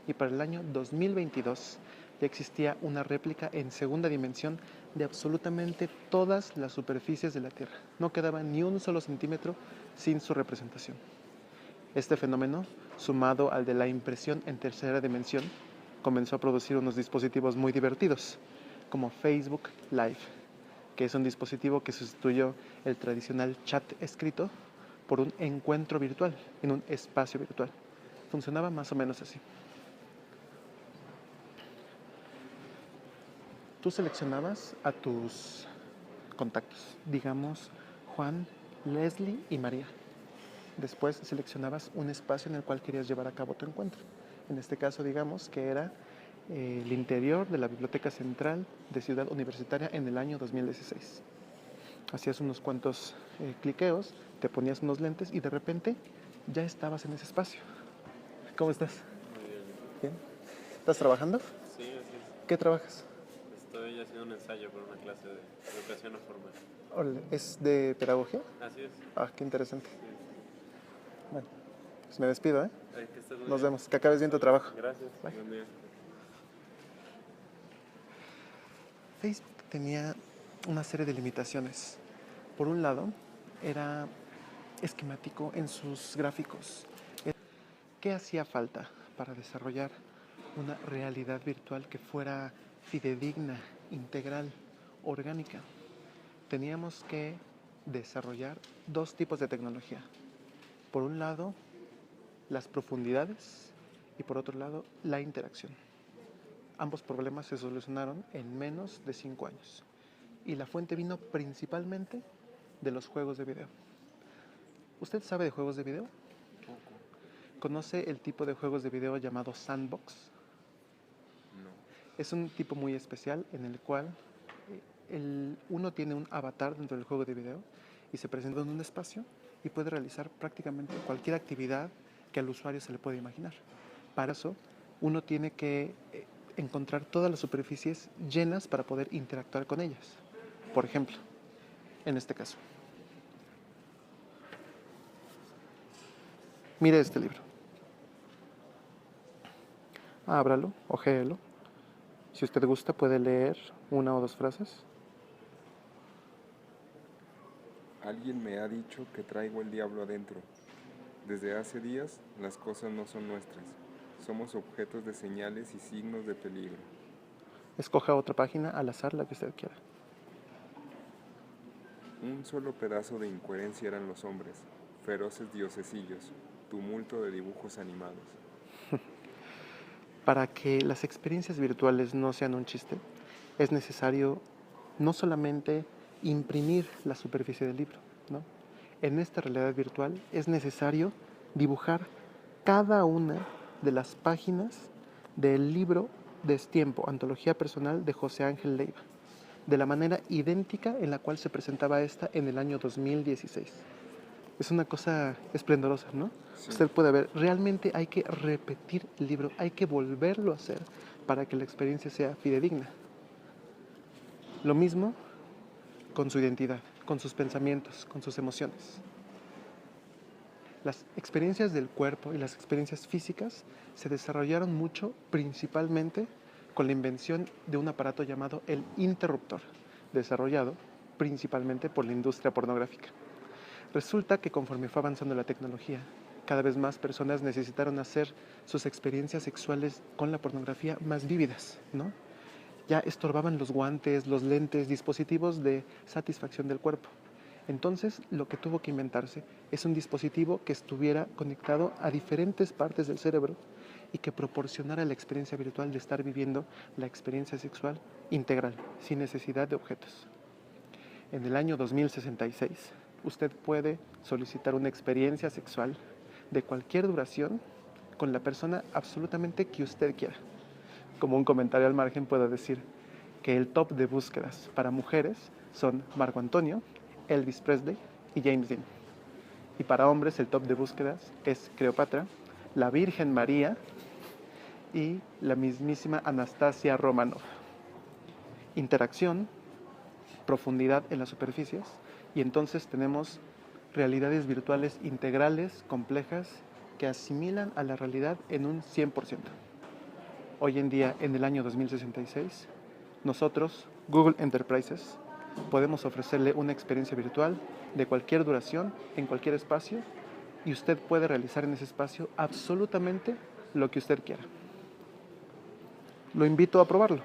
y para el año 2022 ya existía una réplica en segunda dimensión de absolutamente todas las superficies de la Tierra. No quedaba ni un solo centímetro sin su representación. Este fenómeno, sumado al de la impresión en tercera dimensión, comenzó a producir unos dispositivos muy divertidos, como Facebook Live, que es un dispositivo que sustituyó el tradicional chat escrito por un encuentro virtual en un espacio virtual. Funcionaba más o menos así. Tú seleccionabas a tus contactos, digamos Juan, Leslie y María. Después seleccionabas un espacio en el cual querías llevar a cabo tu encuentro. En este caso, digamos que era el interior de la Biblioteca Central de Ciudad Universitaria en el año 2016. Hacías unos cuantos cliqueos, te ponías unos lentes y de repente ya estabas en ese espacio. ¿Cómo estás? Muy bien. ¿Bien? ¿Estás trabajando? Sí, así es. ¿Qué trabajas? Estoy haciendo un ensayo para una clase de educación no formal. Órale, ¿es de pedagogía? Así es. Ah, qué interesante. Bueno, pues me despido, ¿eh? Ay, que estés muy Nos bien. vemos. Que acabes bien tu trabajo. Gracias. Bye. Buen día. Facebook tenía una serie de limitaciones. Por un lado, era esquemático en sus gráficos. ¿Qué hacía falta para desarrollar una realidad virtual que fuera fidedigna, integral, orgánica? Teníamos que desarrollar dos tipos de tecnología. Por un lado, las profundidades y por otro lado, la interacción. Ambos problemas se solucionaron en menos de 5 años. Y la fuente vino principalmente de los juegos de video. ¿Usted sabe de juegos de video? ¿Conoce el tipo de juegos de video llamado sandbox? No. Es un tipo muy especial en el cual uno tiene un avatar dentro del juego de video y se presenta en un espacio y puede realizar prácticamente cualquier actividad que al usuario se le pueda imaginar. Para eso, uno tiene que encontrar todas las superficies llenas para poder interactuar con ellas. Por ejemplo, en este caso. Mire este libro. Ábralo, ojéelo. Si usted gusta, puede leer una o dos frases. Alguien me ha dicho que traigo el diablo adentro. Desde hace días, las cosas no son nuestras. Somos objetos de señales y signos de peligro. Escoja otra página al azar, la que usted quiera. Un solo pedazo de incoherencia eran los hombres, feroces diosesillos, tumulto de dibujos animados. Para que las experiencias virtuales no sean un chiste, es necesario no solamente imprimir la superficie del libro, ¿no? En esta realidad virtual es necesario dibujar cada una de las páginas del libro Destiempo, Antología Personal de José Ángel Leiva, de la manera idéntica en la cual se presentaba esta en el año 2016. Es una cosa esplendorosa, ¿no? Sí. Usted puede ver, realmente hay que repetir el libro, hay que volverlo a hacer para que la experiencia sea fidedigna. Lo mismo con su identidad, con sus pensamientos, con sus emociones. Las experiencias del cuerpo y las experiencias físicas se desarrollaron mucho, principalmente con la invención de un aparato llamado el interruptor, desarrollado principalmente por la industria pornográfica. Resulta que conforme fue avanzando la tecnología, cada vez más personas necesitaron hacer sus experiencias sexuales con la pornografía más vívidas, ¿no? Ya estorbaban los guantes, los lentes, dispositivos de satisfacción del cuerpo. Entonces, lo que tuvo que inventarse es un dispositivo que estuviera conectado a diferentes partes del cerebro y que proporcionara la experiencia virtual de estar viviendo la experiencia sexual integral, sin necesidad de objetos. En el año 2066, usted puede solicitar una experiencia sexual de cualquier duración con la persona absolutamente que usted quiera. Como un comentario al margen, puedo decir que el top de búsquedas para mujeres son Marco Antonio, Elvis Presley y James Dean. Y para hombres el top de búsquedas es Cleopatra, la Virgen María y la mismísima Anastasia Romanoff. Interacción, profundidad en las superficies, y entonces tenemos realidades virtuales integrales, complejas, que asimilan a la realidad en un 100%. Hoy en día, en el año 2066, nosotros, Google Enterprises, podemos ofrecerle una experiencia virtual de cualquier duración, en cualquier espacio, y usted puede realizar en ese espacio absolutamente lo que usted quiera. Lo invito a probarlo.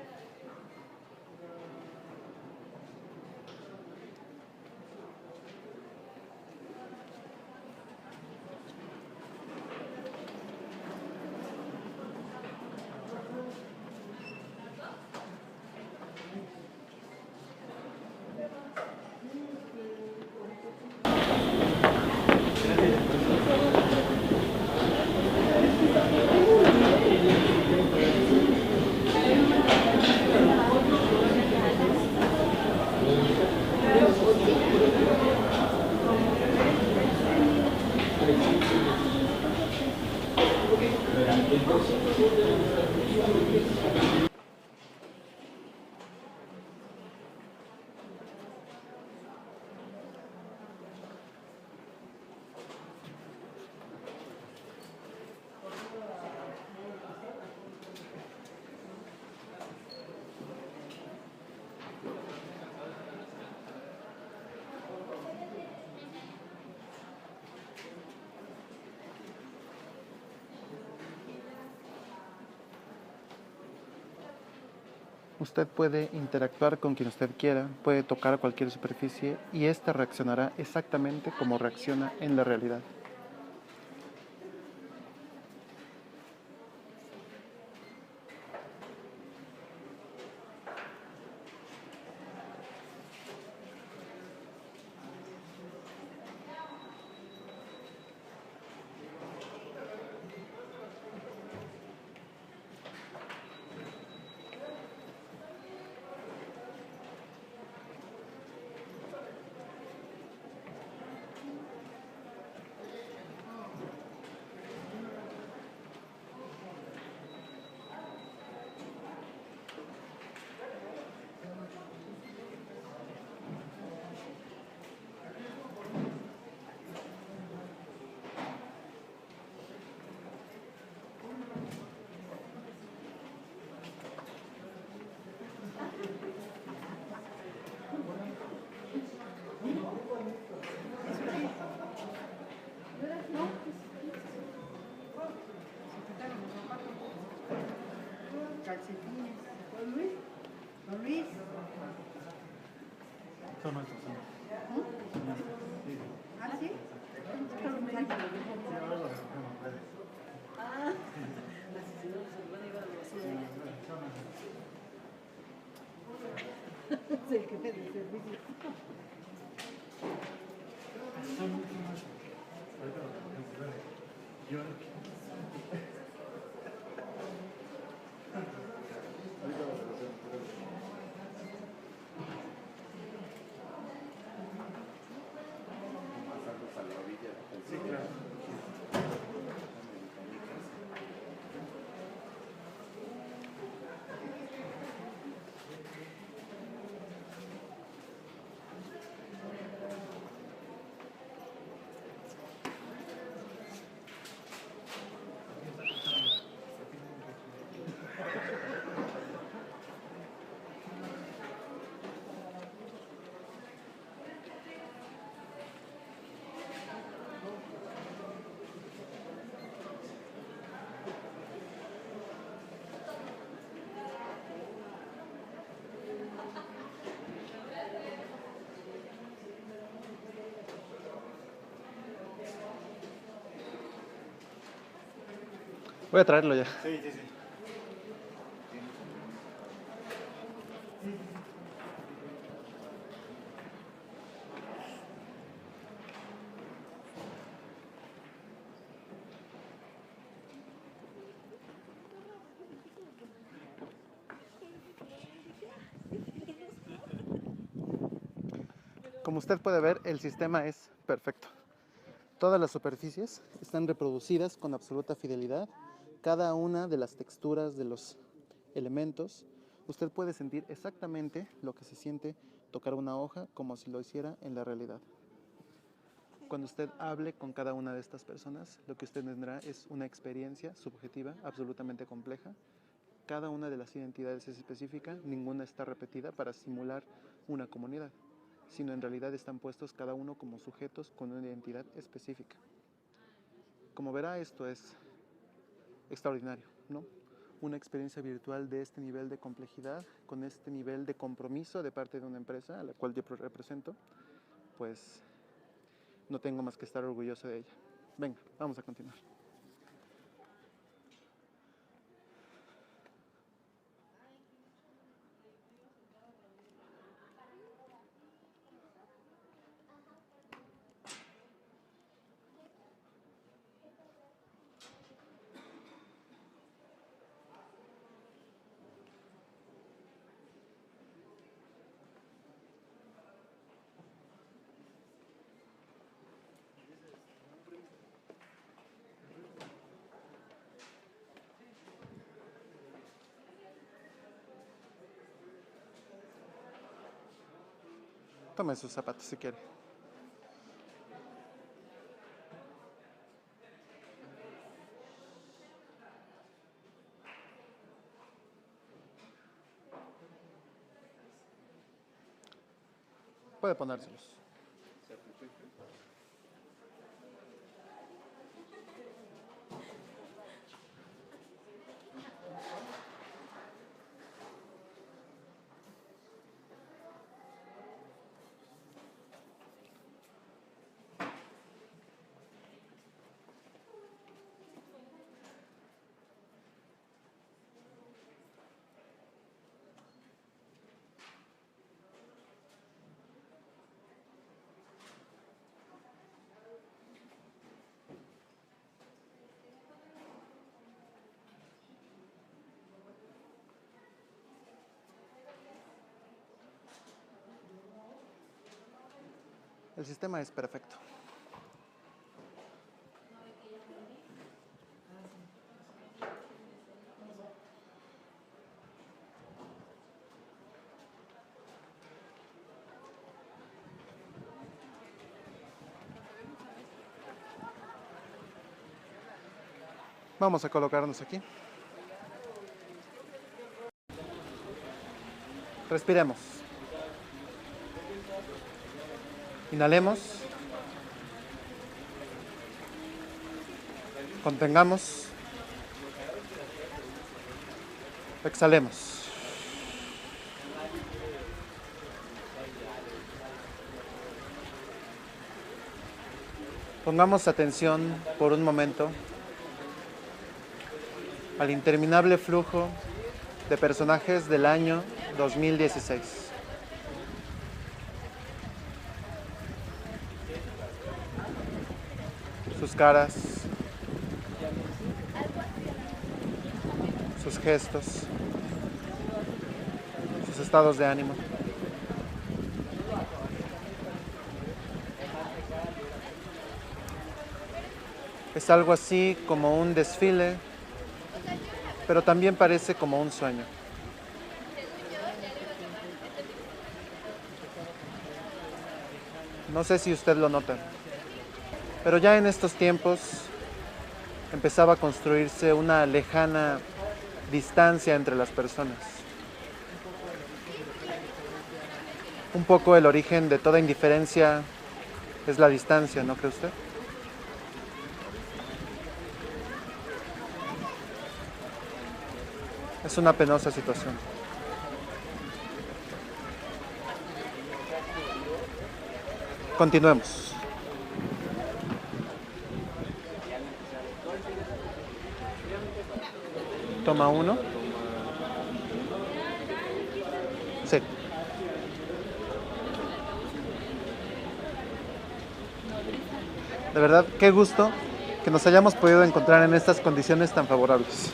Usted puede interactuar con quien usted quiera, puede tocar cualquier superficie y ésta reaccionará exactamente como reacciona en la realidad. calcetines. Don Luis. Don Luis. Son nuestros, sí. ¿Ah, sí? Ah, así se van a llevar a la basura. Es el jefe del servicio. Sí, claro. Voy a traerlo ya. Sí, sí, sí. Como usted puede ver, el sistema es perfecto. Todas las superficies están reproducidas con absoluta fidelidad. Cada una de las texturas de los elementos, usted puede sentir exactamente lo que se siente tocar una hoja como si lo hiciera en la realidad. Cuando usted hable con cada una de estas personas, lo que usted tendrá es una experiencia subjetiva absolutamente compleja. Cada una de las identidades es específica, ninguna está repetida para simular una comunidad, sino en realidad están puestos cada uno como sujetos con una identidad específica. Como verá, esto es extraordinario, ¿no? Una experiencia virtual de este nivel de complejidad, con este nivel de compromiso de parte de una empresa a la cual yo represento, pues no tengo más que estar orgulloso de ella. Venga, vamos a continuar. Tome sus zapatos si quiere. Puede ponérselos. El sistema es perfecto. Vamos a colocarnos aquí. Respiremos. Inhalemos. Contengamos. Exhalemos. Pongamos atención por un momento al interminable flujo de personajes del año 2016. Sus caras, sus gestos, sus estados de ánimo. Es algo así como un desfile, pero también parece como un sueño. No sé si usted lo nota, pero ya en estos tiempos empezaba a construirse una lejana distancia entre las personas. Un poco el origen de toda indiferencia es la distancia, ¿no cree usted? Es una penosa situación. Continuemos. Toma 1. Sí. De verdad, qué gusto que nos hayamos podido encontrar en estas condiciones tan favorables.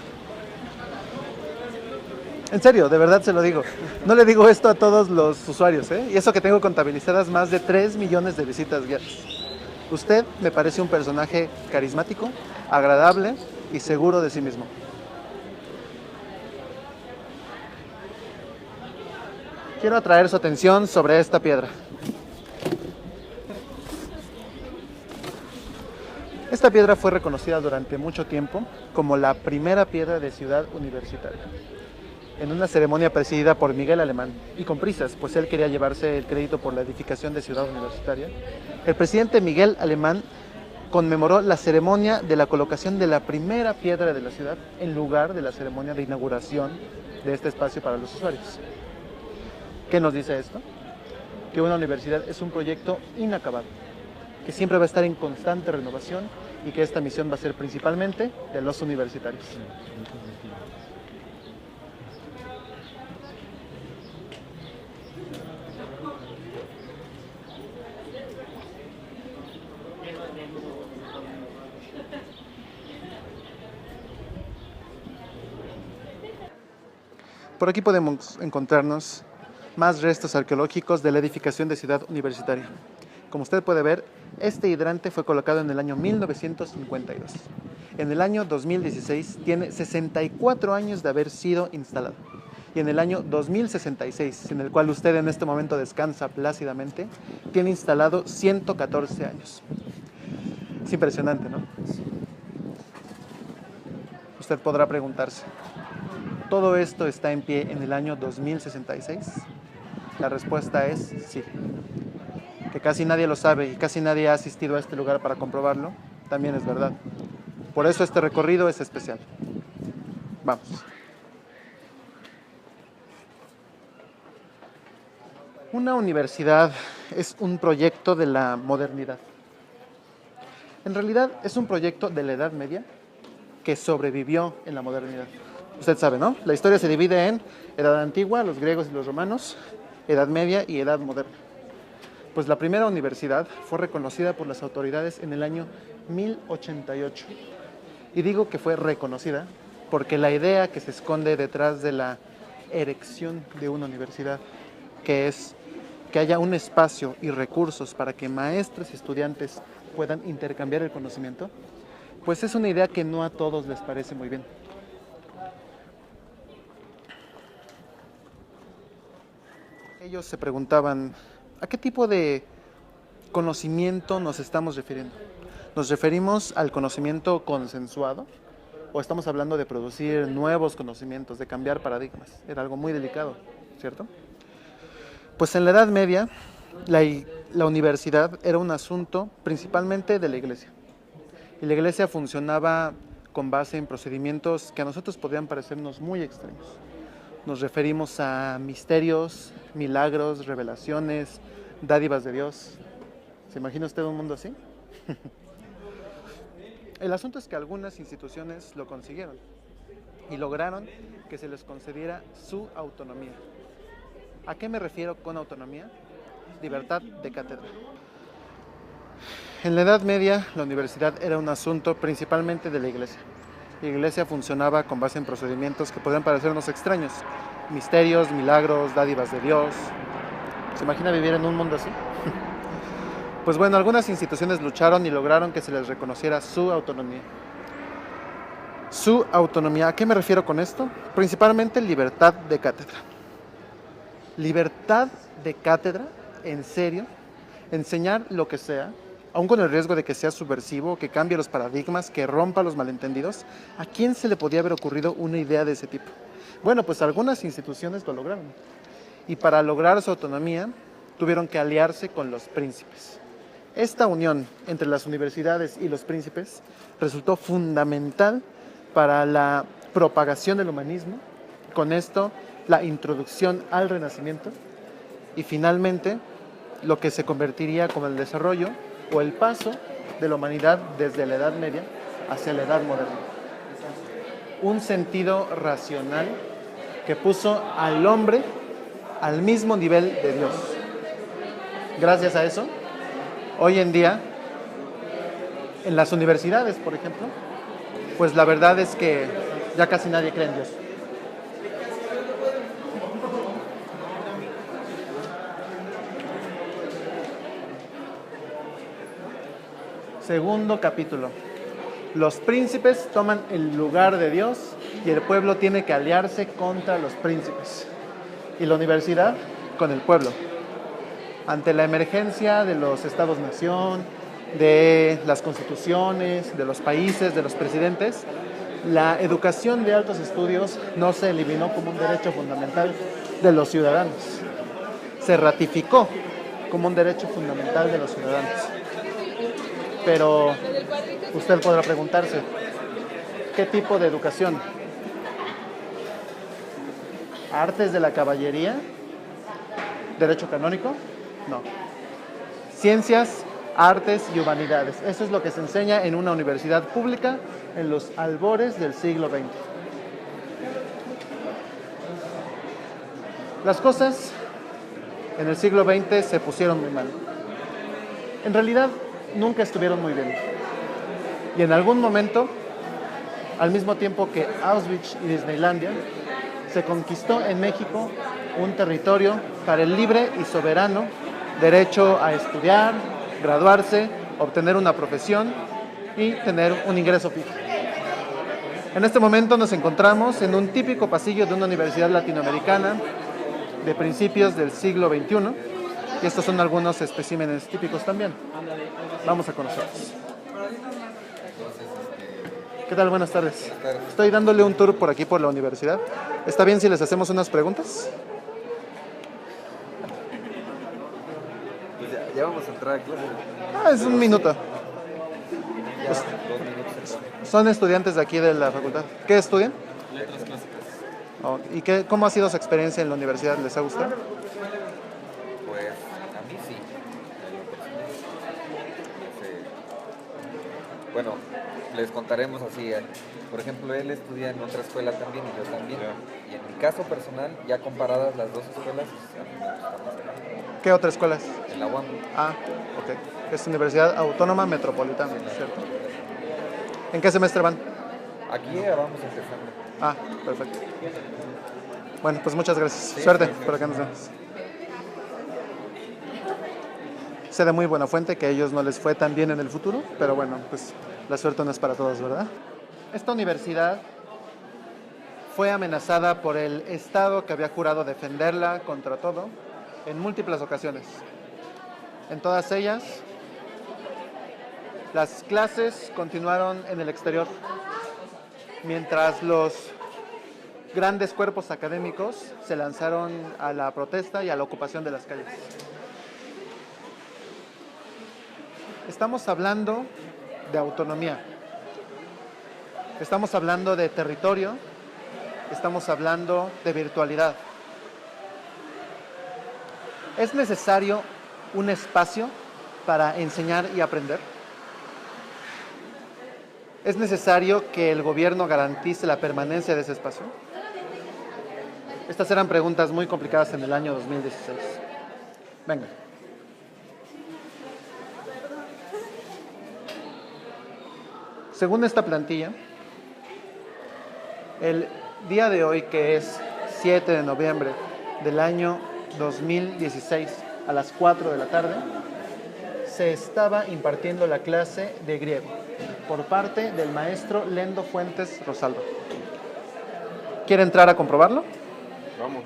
En serio, de verdad se lo digo. No le digo esto a todos los usuarios, ¿eh? Y eso que tengo contabilizadas más de 3 millones de visitas guiadas. Usted me parece un personaje carismático, agradable y seguro de sí mismo. Quiero atraer su atención sobre esta piedra. Esta piedra fue reconocida durante mucho tiempo como la primera piedra de Ciudad Universitaria, en una ceremonia presidida por Miguel Alemán, y con prisas, pues él quería llevarse el crédito por la edificación de Ciudad Universitaria. El presidente Miguel Alemán conmemoró la ceremonia de la colocación de la primera piedra de la ciudad en lugar de la ceremonia de inauguración de este espacio para los usuarios. ¿Qué nos dice esto? Que una universidad es un proyecto inacabado, que siempre va a estar en constante renovación y que esta misión va a ser principalmente de los universitarios. Por aquí podemos encontrarnos más restos arqueológicos de la edificación de Ciudad Universitaria. Como usted puede ver, este hidrante fue colocado en el año 1952. En el año 2016 tiene 64 años de haber sido instalado. Y en el año 2066, en el cual usted en este momento descansa plácidamente, tiene instalado 114 años. Es impresionante, ¿no? Usted podrá preguntarse, ¿todo esto está en pie en el año 2066? La respuesta es sí. Que casi nadie lo sabe y casi nadie ha asistido a este lugar para comprobarlo, también es verdad. Por eso este recorrido es especial. Vamos. Una universidad es un proyecto de la modernidad. En realidad es un proyecto de la Edad Media que sobrevivió en la modernidad. Usted sabe, ¿no? La historia se divide en Edad Antigua, los griegos y los romanos, Edad Media y Edad Moderna. Pues la primera universidad fue reconocida por las autoridades en el año 1088. Y digo que fue reconocida porque la idea que se esconde detrás de la erección de una universidad, que es que haya un espacio y recursos para que maestros y estudiantes puedan intercambiar el conocimiento, pues es una idea que no a todos les parece muy bien. Ellos se preguntaban, ¿a qué tipo de conocimiento nos estamos refiriendo? ¿Nos referimos al conocimiento consensuado? ¿O estamos hablando de producir nuevos conocimientos, de cambiar paradigmas? Era algo muy delicado, ¿cierto? Pues en la Edad Media, la universidad era un asunto principalmente de la iglesia. Y la iglesia funcionaba con base en procedimientos que a nosotros podrían parecernos muy extraños. nos referimos a misterios, milagros, revelaciones, dádivas de Dios. ¿Se imagina usted un mundo así? El asunto es que algunas instituciones lo consiguieron y lograron que se les concediera su autonomía. ¿A qué me refiero con autonomía? Libertad de cátedra. En la Edad Media, la universidad era un asunto principalmente de la Iglesia. La Iglesia funcionaba con base en procedimientos que podrían parecernos extraños. Misterios, milagros, dádivas de Dios. ¿Se imagina vivir en un mundo así? Pues bueno, algunas instituciones lucharon y lograron que se les reconociera su autonomía. Su autonomía, ¿a qué me refiero con esto? Principalmente libertad de cátedra. Libertad de cátedra, en serio, enseñar lo que sea, aun con el riesgo de que sea subversivo, que cambie los paradigmas, que rompa los malentendidos. ¿A quién se le podía haber ocurrido una idea de ese tipo? Bueno, pues algunas instituciones lo lograron. Y para lograr su autonomía, tuvieron que aliarse con los príncipes. Esta unión entre las universidades y los príncipes resultó fundamental para la propagación del humanismo, con esto la introducción al Renacimiento y finalmente lo que se convertiría como el desarrollo o el paso de la humanidad desde la Edad Media hacia la Edad Moderna. Un sentido racional que puso al hombre al mismo nivel de Dios. Gracias a eso, hoy en día, en las universidades, por ejemplo, pues la verdad es que ya casi nadie cree en Dios. Segundo capítulo. Los príncipes toman el lugar de Dios y el pueblo tiene que aliarse contra los príncipes. Y la universidad con el pueblo. Ante la emergencia de los estados-nación, de las constituciones, de los países, de los presidentes, la educación de altos estudios no se eliminó como un derecho fundamental de los ciudadanos. Se ratificó como un derecho fundamental de los ciudadanos. Pero usted podrá preguntarse, ¿qué tipo de educación? ¿Artes de la caballería? ¿Derecho canónico? No. Ciencias, artes y humanidades. Eso es lo que se enseña en una universidad pública en los albores del siglo XX. Las cosas en el siglo XX se pusieron muy mal. En realidad, nunca estuvieron muy bien. Y en algún momento, al mismo tiempo que Auschwitz y Disneylandia, se conquistó en México un territorio para el libre y soberano derecho a estudiar, graduarse, obtener una profesión y tener un ingreso fijo. En este momento nos encontramos en un típico pasillo de una universidad latinoamericana de principios del siglo XXI y estos son algunos especímenes típicos también. Vamos a conocerlos. ¿Qué tal? Buenas tardes. Estoy dándole un tour por aquí por la universidad. ¿Está bien si les hacemos unas preguntas? Pues ya vamos a entrar a clase. Es un minuto. Ya 2 minutos. Son estudiantes de aquí de la facultad. ¿Qué estudian? Letras clásicas. Oh, ¿y cómo ha sido su experiencia en la universidad? ¿Les ha gustado? Pues a mí sí. En lo personal. Bueno, les contaremos así. Por ejemplo, él estudia en otra escuela también y yo también. Y en mi caso personal, ya comparadas las dos escuelas, a mí me gusta más. ¿Qué otra escuela es? En la UAM. Ah, ok. Es Universidad Autónoma Metropolitana, Sí, ¿cierto? ¿En qué semestre van? Aquí ya vamos empezando. Ah, perfecto. Bueno, pues muchas gracias. Sí, Suerte, sí, por acá nos vemos. Sé de muy buena fuente que a ellos no les fue tan bien en el futuro, pero bueno, pues la suerte no es para todos, ¿verdad? Esta universidad fue amenazada por el Estado que había jurado defenderla contra todo en múltiples ocasiones. En todas ellas, las clases continuaron en el exterior, mientras los grandes cuerpos académicos se lanzaron a la protesta y a la ocupación de las calles. Estamos hablando de autonomía. Estamos hablando de territorio estamos hablando de virtualidad. ¿Es necesario un espacio para enseñar y aprender? ¿Es necesario que el gobierno garantice la permanencia de ese espacio? Estas eran preguntas muy complicadas en el año 2016. Venga. Según esta plantilla, el día de hoy, que es 7 de noviembre del año 2016, a las 4 de la tarde, se estaba impartiendo la clase de griego por parte del maestro Lendo Fuentes Rosaldo. ¿Quiere entrar a comprobarlo? Vamos.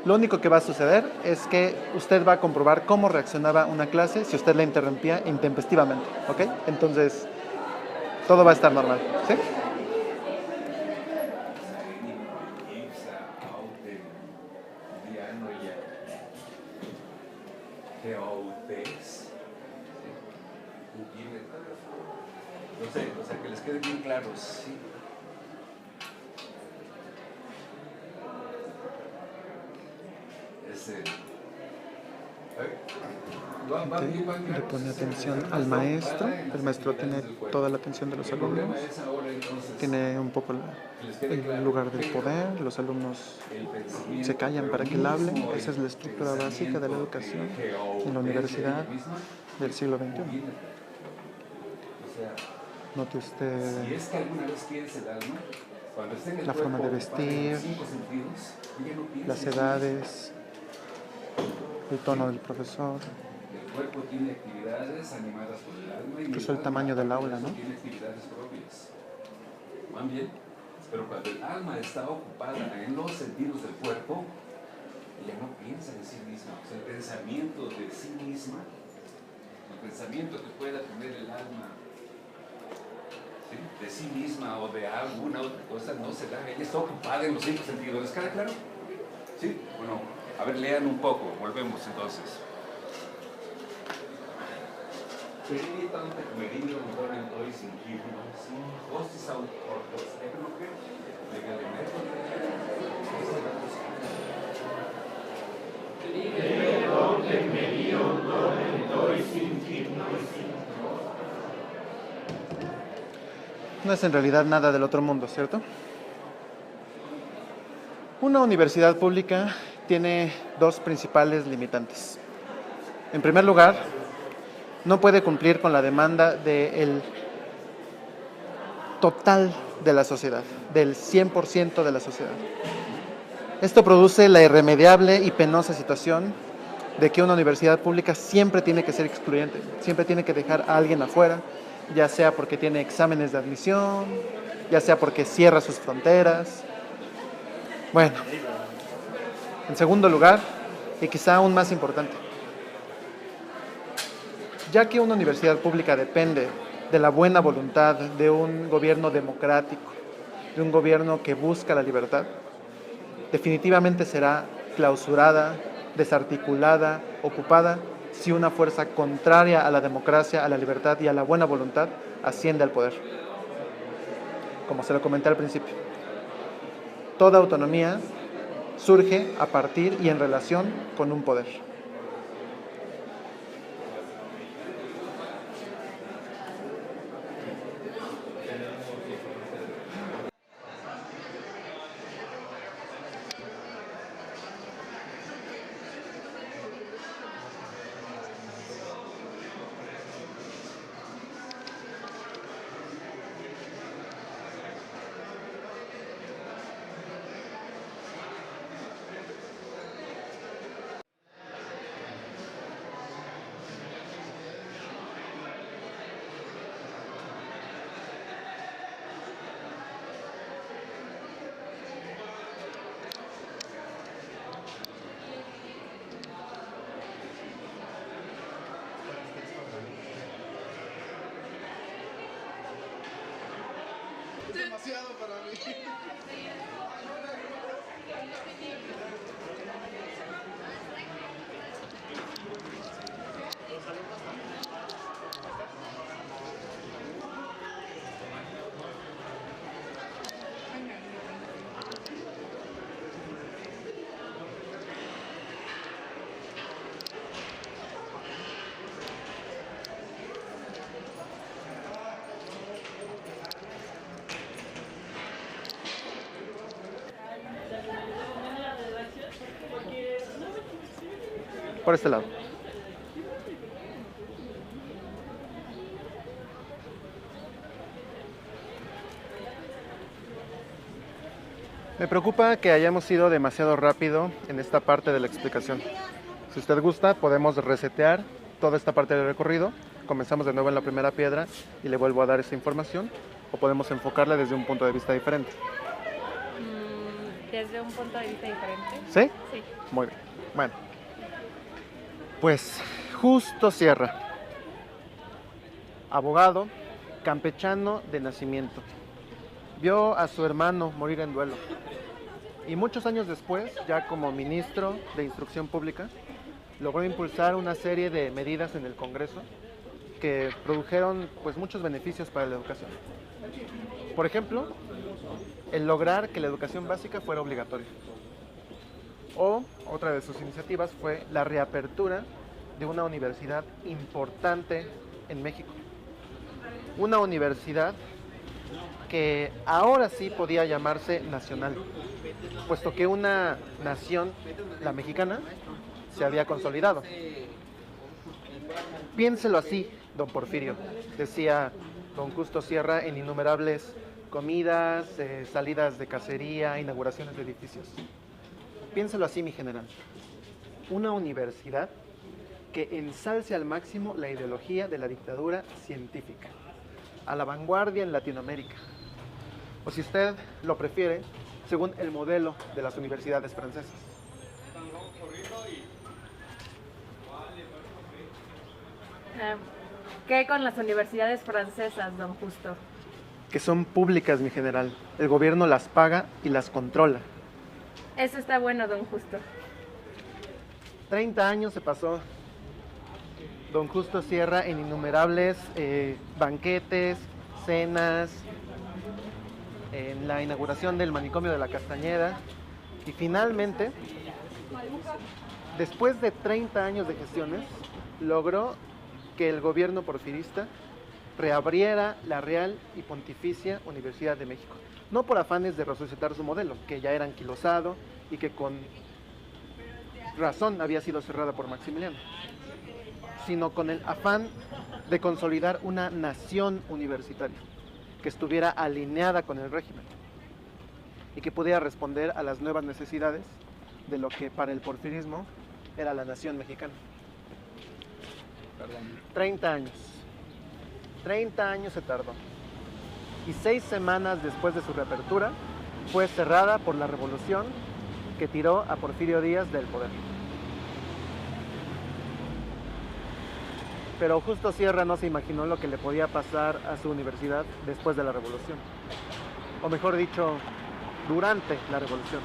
Lo único que va a suceder es que usted va a comprobar cómo reaccionaba una clase si usted la interrumpía intempestivamente, ¿ok? Entonces, todo va a estar normal, ¿sí? O sea, que les quede bien claro, sí. Le pone atención al maestro. El maestro tiene toda la atención de los alumnos. Tiene un poco el lugar del poder. Los alumnos se callan para que él hable. Esa es la estructura básica de la educación en la universidad del siglo XXI. Note usted la forma de vestir, las edades, el tono del profesor, incluso el tamaño del aula, ¿no? Pero cuando el alma está ocupada en los sentidos del cuerpo, ella no piensa en sí misma. O sea, el pensamiento de sí misma, el pensamiento que pueda tener el alma, ¿sí?, de sí misma o de alguna otra cosa, no se da. Ella está ocupada en los 5 sentidos. ¿Les queda claro? ¿Sí? Bueno, a ver, lean un poco. Volvemos entonces. No es en realidad nada del otro mundo, ¿cierto? Una universidad pública tiene 2 principales limitantes. En primer lugar, no puede cumplir con la demanda del total de la sociedad, del 100% de la sociedad. Esto produce la irremediable y penosa situación de que una universidad pública siempre tiene que ser excluyente, siempre tiene que dejar a alguien afuera, ya sea porque tiene exámenes de admisión, ya sea porque cierra sus fronteras. Bueno, en segundo lugar, y quizá aún más importante, ya que una universidad pública depende de la buena voluntad de un gobierno democrático, de un gobierno que busca la libertad, definitivamente será clausurada, desarticulada, ocupada, si una fuerza contraria a la democracia, a la libertad y a la buena voluntad asciende al poder. Como se lo comenté al principio, toda autonomía surge a partir y en relación con un poder. Demasiado para mí. Por este lado. Me preocupa que hayamos ido demasiado rápido en esta parte de la explicación. Si usted gusta, podemos resetear toda esta parte del recorrido. Comenzamos de nuevo en la primera piedra y le vuelvo a dar esta información. O podemos enfocarla desde un punto de vista diferente. Desde un punto de vista diferente. ¿Sí? Sí. Muy bien. Bueno. Pues Justo Sierra. Abogado, campechano de nacimiento. Vio a su hermano morir en duelo. Y muchos años después, ya como ministro de Instrucción Pública, logró impulsar una serie de medidas en el Congreso que produjeron pues muchos beneficios para la educación. Por ejemplo, el lograr que la educación básica fuera obligatoria. O otra de sus iniciativas fue la reapertura de una universidad importante en México. Una universidad que ahora sí podía llamarse nacional, puesto que una nación, la mexicana, se había consolidado. Piénselo así, don Porfirio, decía don Justo Sierra en innumerables comidas, salidas de cacería, inauguraciones de edificios. Piénselo así, mi general. Una universidad que ensalce al máximo la ideología de la dictadura científica, a la vanguardia en Latinoamérica. O si usted lo prefiere, según el modelo de las universidades francesas. ¿Qué con las universidades francesas, don Justo? Que son públicas, mi general. El gobierno las paga y las controla. Eso está bueno, don Justo. 30 años se pasó don Justo Sierra en innumerables banquetes, cenas, en la inauguración del manicomio de la Castañeda. Y finalmente, después de 30 años de gestiones, logró que el gobierno porfirista reabriera la Real y Pontificia Universidad de México. No por afanes de resucitar su modelo, que ya era anquilosado y que con razón había sido cerrada por Maximiliano, sino con el afán de consolidar una nación universitaria que estuviera alineada con el régimen y que pudiera responder a las nuevas necesidades de lo que para el porfirismo era la nación mexicana. 30 años. 30 años se tardó. Y 6 semanas después de su reapertura, fue cerrada por la revolución que tiró a Porfirio Díaz del poder. Pero Justo Sierra no se imaginó lo que le podía pasar a su universidad después de la revolución. O mejor dicho, durante la revolución.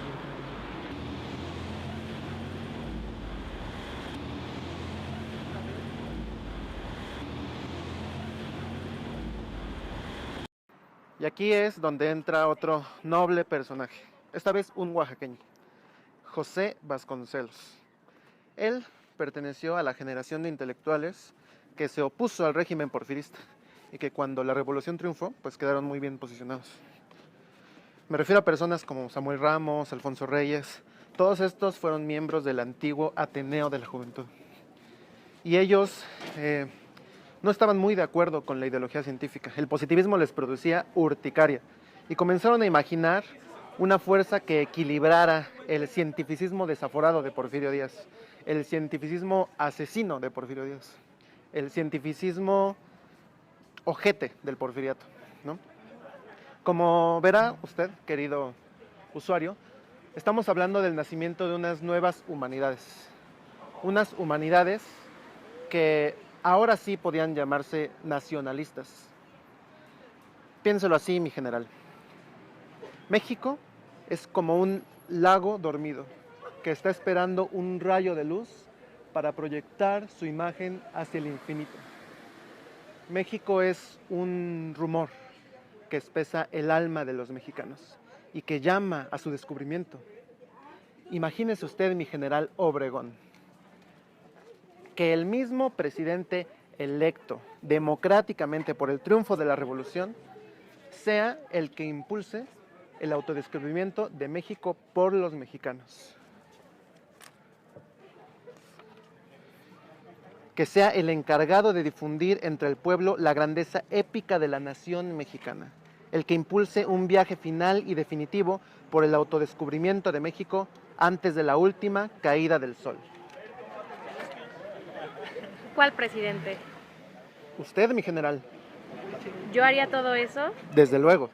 Y aquí es donde entra otro noble personaje, esta vez un oaxaqueño, José Vasconcelos. Él perteneció a la generación de intelectuales que se opuso al régimen porfirista y que cuando la revolución triunfó, pues quedaron muy bien posicionados. Me refiero a personas como Samuel Ramos, Alfonso Reyes. Todos estos fueron miembros del antiguo Ateneo de la Juventud. Y ellos no estaban muy de acuerdo con la ideología científica. El positivismo les producía urticaria y comenzaron a imaginar una fuerza que equilibrara el cientificismo desaforado de Porfirio Díaz, el cientificismo asesino de Porfirio Díaz, el cientificismo ojete del porfiriato, ¿no? Como verá usted, querido usuario, estamos hablando del nacimiento de unas nuevas humanidades. Unas humanidades que ahora sí podían llamarse nacionalistas. Piénselo así, mi general. México es como un lago dormido que está esperando un rayo de luz para proyectar su imagen hacia el infinito. México es un rumor que espesa el alma de los mexicanos y que llama a su descubrimiento. Imagínese usted, mi general Obregón, que el mismo presidente electo democráticamente por el triunfo de la revolución sea el que impulse el autodescubrimiento de México por los mexicanos. que sea el encargado de difundir entre el pueblo la grandeza épica de la nación mexicana, el que impulse un viaje final y definitivo por el autodescubrimiento de México antes de la última caída del sol. ¿Cuál presidente? Usted, mi general. ¿Yo haría todo eso? Desde luego.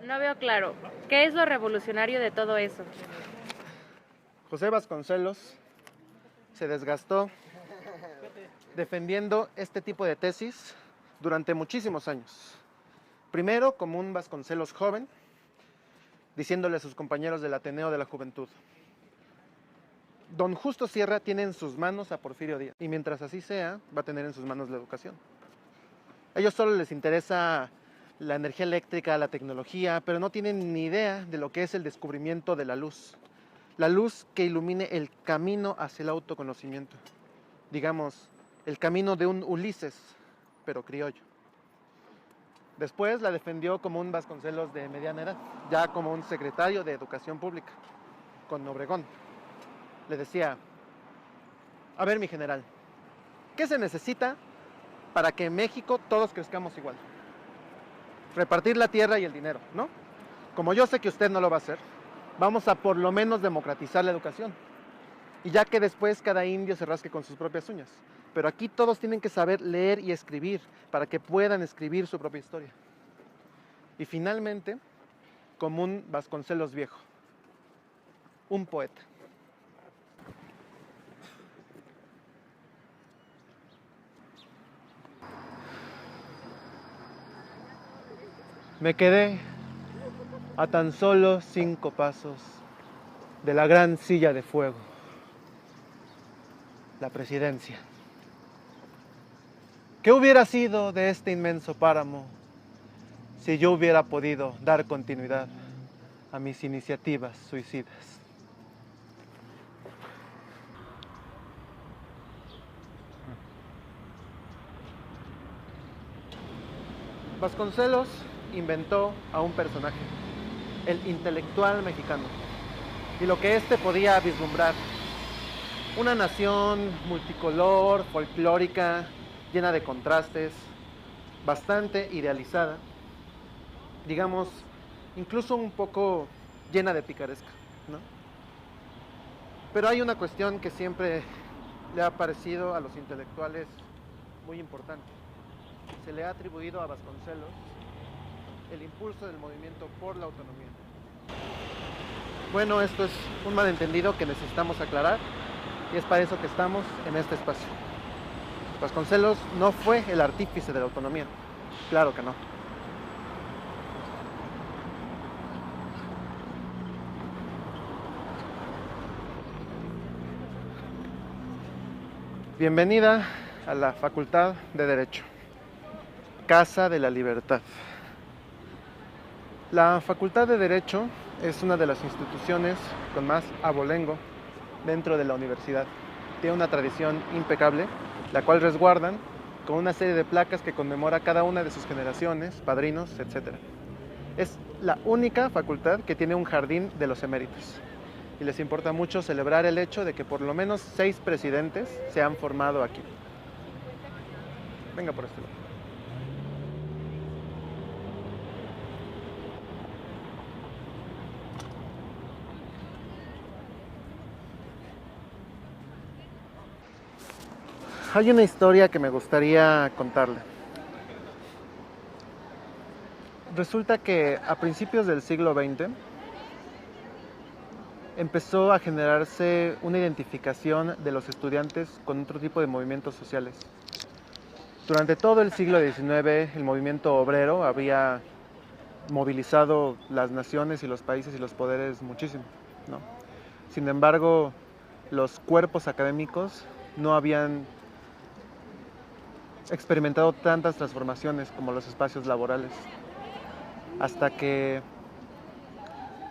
No veo claro. ¿Qué es lo revolucionario de todo eso? José Vasconcelos se desgastó defendiendo este tipo de tesis durante muchísimos años. Primero como un Vasconcelos joven, diciéndole a sus compañeros del Ateneo de la Juventud: Don Justo Sierra tiene en sus manos a Porfirio Díaz, y mientras así sea, va a tener en sus manos la educación. A ellos solo les interesa la energía eléctrica, la tecnología, pero no tienen ni idea de lo que es el descubrimiento de la luz que ilumine el camino hacia el autoconocimiento. Digamos, el camino de un Ulises, pero criollo. Después la defendió como un Vasconcelos de mediana edad, ya como un secretario de Educación Pública, con Obregón. Le decía: a ver, mi general, ¿qué se necesita para que en México todos crezcamos igual? Repartir la tierra y el dinero, ¿no? Como yo sé que usted no lo va a hacer, vamos a por lo menos democratizar la educación. Y ya que después cada indio se rasque con sus propias uñas. Pero aquí todos tienen que saber leer y escribir para que puedan escribir su propia historia. Y finalmente, como un Vasconcelos viejo, un poeta. Me quedé a tan solo 5 pasos de la gran silla de fuego, la presidencia. ¿Qué hubiera sido de este inmenso páramo si yo hubiera podido dar continuidad a mis iniciativas suicidas? Vasconcelos inventó a un personaje, el intelectual mexicano, y lo que éste podía vislumbrar: una nación multicolor, folclórica, llena de contrastes, bastante idealizada, digamos, incluso un poco llena de picaresca, ¿no? Pero hay una cuestión que siempre le ha parecido a los intelectuales muy importante. Se le ha atribuido a Vasconcelos el impulso del movimiento por la autonomía. Bueno, esto es un malentendido que necesitamos aclarar, y es para eso que estamos en este espacio. Vasconcelos no fue el artífice de la autonomía, claro que no. Bienvenida a la Facultad de Derecho, Casa de la Libertad. La Facultad de Derecho es una de las instituciones con más abolengo dentro de la universidad. Tiene una tradición impecable, la cual resguardan con una serie de placas que conmemora cada una de sus generaciones, padrinos, etc. Es la única facultad que tiene un jardín de los eméritos. Y les importa mucho celebrar el hecho de que por lo menos 6 presidentes se han formado aquí. Venga por este lado. Hay una historia que me gustaría contarle. Resulta que a principios del siglo XX empezó a generarse una identificación de los estudiantes con otro tipo de movimientos sociales. Durante todo el siglo XIX, el movimiento obrero había movilizado las naciones y los países y los poderes muchísimo, ¿no? Sin embargo, los cuerpos académicos no habían experimentado tantas transformaciones como los espacios laborales, hasta que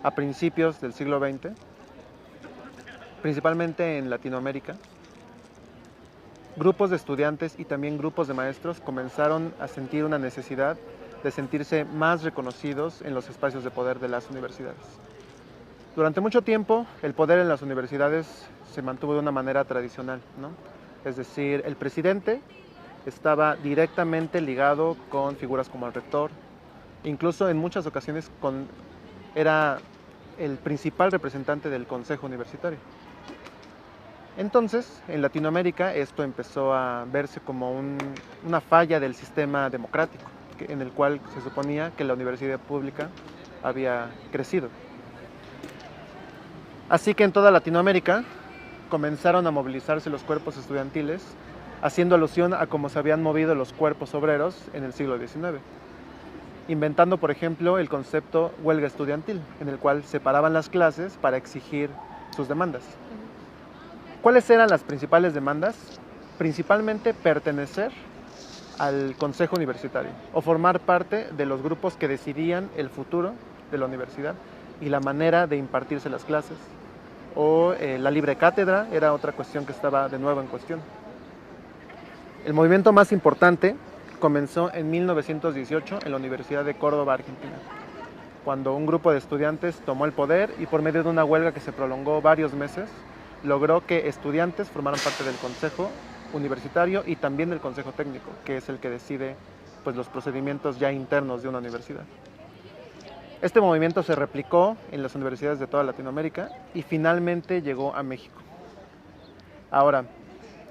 a principios del siglo XX, principalmente en Latinoamérica, grupos de estudiantes y también grupos de maestros comenzaron a sentir una necesidad de sentirse más reconocidos en los espacios de poder de las universidades. Durante mucho tiempo, el poder en las universidades se mantuvo de una manera tradicional, ¿no? Es decir, el presidente estaba directamente ligado con figuras como el rector, incluso en muchas ocasiones era el principal representante del consejo universitario. Entonces, en Latinoamérica esto empezó a verse como una falla del sistema democrático, en el cual se suponía que la universidad pública había crecido. Así que en toda Latinoamérica comenzaron a movilizarse los cuerpos estudiantiles, haciendo alusión a cómo se habían movido los cuerpos obreros en el siglo XIX, inventando, por ejemplo, el concepto huelga estudiantil, en el cual separaban las clases para exigir sus demandas. ¿Cuáles eran las principales demandas? Principalmente pertenecer al consejo universitario o formar parte de los grupos que decidían el futuro de la universidad y la manera de impartirse las clases, o la libre cátedra era otra cuestión que estaba de nuevo en cuestión. El movimiento más importante comenzó en 1918 en la Universidad de Córdoba, Argentina, cuando un grupo de estudiantes tomó el poder y por medio de una huelga que se prolongó varios meses, logró que estudiantes formaran parte del consejo universitario y también del consejo técnico, que es el que decide pues, los procedimientos ya internos de una universidad. Este movimiento se replicó en las universidades de toda Latinoamérica y finalmente llegó a México. Ahora,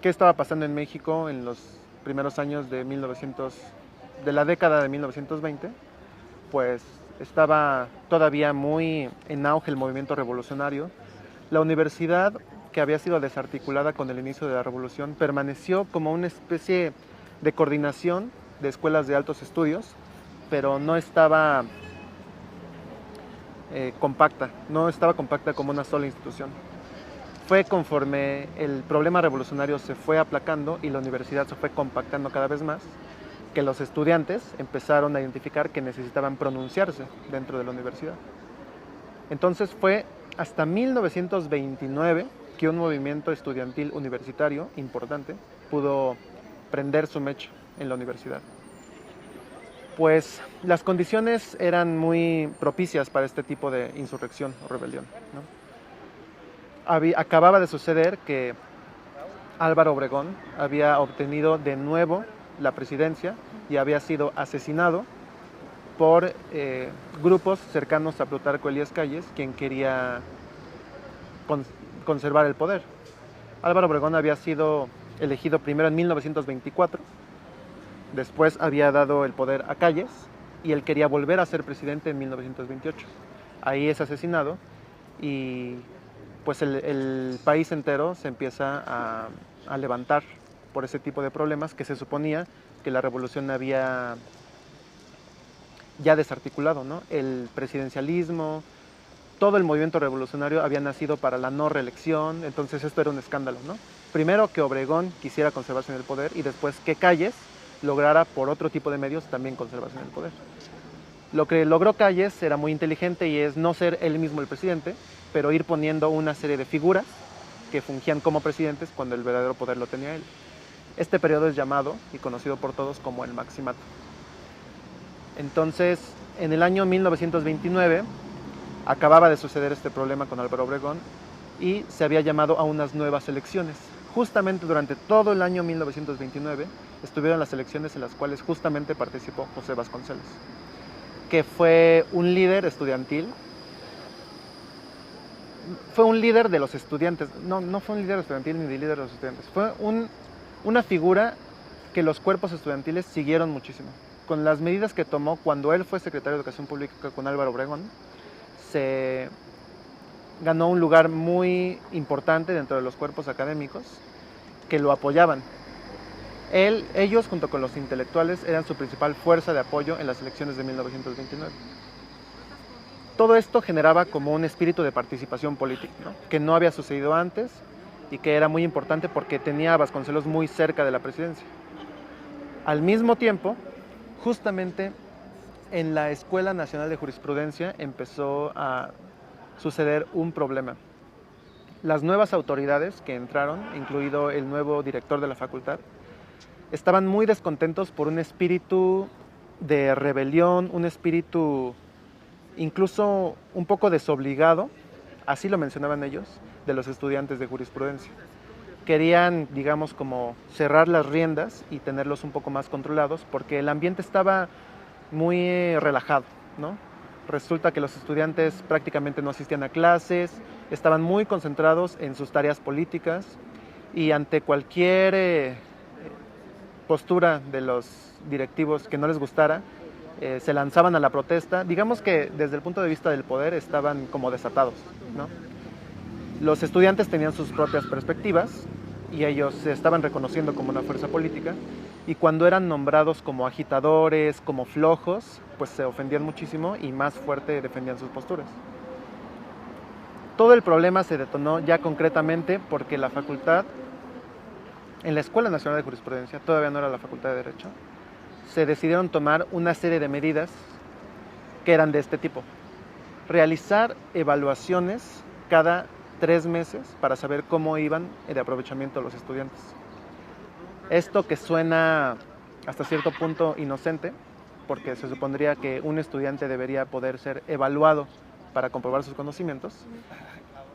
¿qué estaba pasando en México en los primeros años de la década de 1920? Pues estaba todavía muy en auge el movimiento revolucionario. La universidad, que había sido desarticulada con el inicio de la revolución, permaneció como una especie de coordinación de escuelas de altos estudios, pero no estaba compacta como una sola institución. Fue conforme el problema revolucionario se fue aplacando y la universidad se fue compactando cada vez más, que los estudiantes empezaron a identificar que necesitaban pronunciarse dentro de la universidad. Entonces fue hasta 1929 que un movimiento estudiantil universitario importante pudo prender su mecha en la universidad. Pues las condiciones eran muy propicias para este tipo de insurrección o rebelión, ¿no? Acababa de suceder que Álvaro Obregón había obtenido de nuevo la presidencia y había sido asesinado por grupos cercanos a Plutarco Elías Calles, quien quería conservar el poder. Álvaro Obregón había sido elegido primero en 1924, después había dado el poder a Calles y él quería volver a ser presidente en 1928. Ahí es asesinado y pues el país entero se empieza a levantar por ese tipo de problemas que se suponía que la revolución había ya desarticulado, ¿no? El presidencialismo, todo el movimiento revolucionario había nacido para la no reelección, entonces esto era un escándalo, ¿no? Primero que Obregón quisiera conservarse en el poder y después que Calles lograra por otro tipo de medios también conservarse en el poder. Lo que logró Calles era muy inteligente y es no ser él mismo el presidente, pero ir poniendo una serie de figuras que fungían como presidentes cuando el verdadero poder lo tenía él. Este periodo es llamado y conocido por todos como el Maximato. Entonces, en el año 1929 acababa de suceder este problema con Álvaro Obregón y se había llamado a unas nuevas elecciones. Justamente durante todo el año 1929 estuvieron las elecciones en las cuales justamente participó José Vasconcelos, que fue un líder estudiantil. Fue un líder de los estudiantes, no fue un líder estudiantil ni de líder de los estudiantes, fue una figura que los cuerpos estudiantiles siguieron muchísimo. Con las medidas que tomó cuando él fue secretario de Educación Pública con Álvaro Obregón, se ganó un lugar muy importante dentro de los cuerpos académicos que lo apoyaban. Ellos, junto con los intelectuales, eran su principal fuerza de apoyo en las elecciones de 1929. Todo esto generaba como un espíritu de participación política, ¿no? Que no había sucedido antes y que era muy importante porque tenía a Vasconcelos muy cerca de la presidencia. Al mismo tiempo, justamente en la Escuela Nacional de Jurisprudencia empezó a suceder un problema. Las nuevas autoridades que entraron, incluido el nuevo director de la facultad, estaban muy descontentos por un espíritu de rebelión, un espíritu incluso un poco desobligado, así lo mencionaban ellos, de los estudiantes de jurisprudencia. querían, digamos, como cerrar las riendas y tenerlos un poco más controlados porque el ambiente estaba muy relajado, ¿no? Resulta que los estudiantes prácticamente no asistían a clases, estaban muy concentrados en sus tareas políticas y ante cualquier postura de los directivos que no les gustara, se lanzaban a la protesta. Digamos que desde el punto de vista del poder estaban como desatados, ¿no? Los estudiantes tenían sus propias perspectivas y ellos se estaban reconociendo como una fuerza política, y cuando eran nombrados como agitadores, como flojos, pues se ofendían muchísimo y más fuerte defendían sus posturas. Todo el problema se detonó ya concretamente porque la facultad, en la Escuela Nacional de Jurisprudencia, todavía no era la Facultad de Derecho, se decidieron tomar una serie de medidas que eran de este tipo. Realizar evaluaciones cada 3 meses para saber cómo iban de aprovechamiento los estudiantes. Esto que suena hasta cierto punto inocente, porque se supondría que un estudiante debería poder ser evaluado para comprobar sus conocimientos,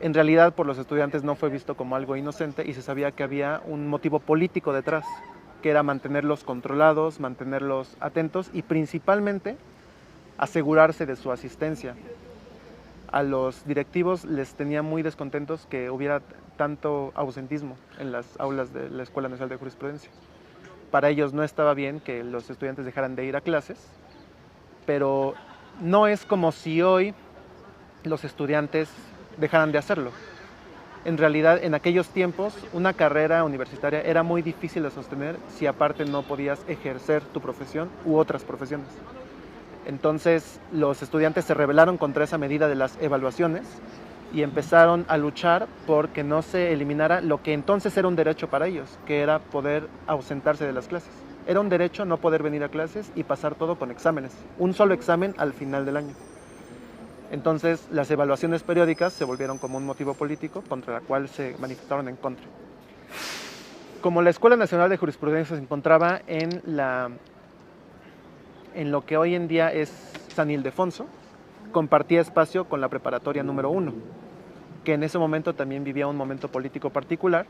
en realidad por los estudiantes no fue visto como algo inocente y se sabía que había un motivo político detrás, que era mantenerlos controlados, mantenerlos atentos y principalmente asegurarse de su asistencia. A los directivos les tenía muy descontentos que hubiera tanto ausentismo en las aulas de la Escuela Nacional de Jurisprudencia. Para ellos no estaba bien que los estudiantes dejaran de ir a clases, pero no es como si hoy los estudiantes dejaran de hacerlo. En realidad, en aquellos tiempos, una carrera universitaria era muy difícil de sostener si aparte no podías ejercer tu profesión u otras profesiones. Entonces, los estudiantes se rebelaron contra esa medida de las evaluaciones y empezaron a luchar por que no se eliminara lo que entonces era un derecho para ellos, que era poder ausentarse de las clases. Era un derecho no poder venir a clases y pasar todo con exámenes, un solo examen al final del año. Entonces, las evaluaciones periódicas se volvieron como un motivo político contra la cual se manifestaron en contra. Como la Escuela Nacional de Jurisprudencia se encontraba en lo que hoy en día es San Ildefonso, compartía espacio con la preparatoria número 1, que en ese momento también vivía un momento político particular,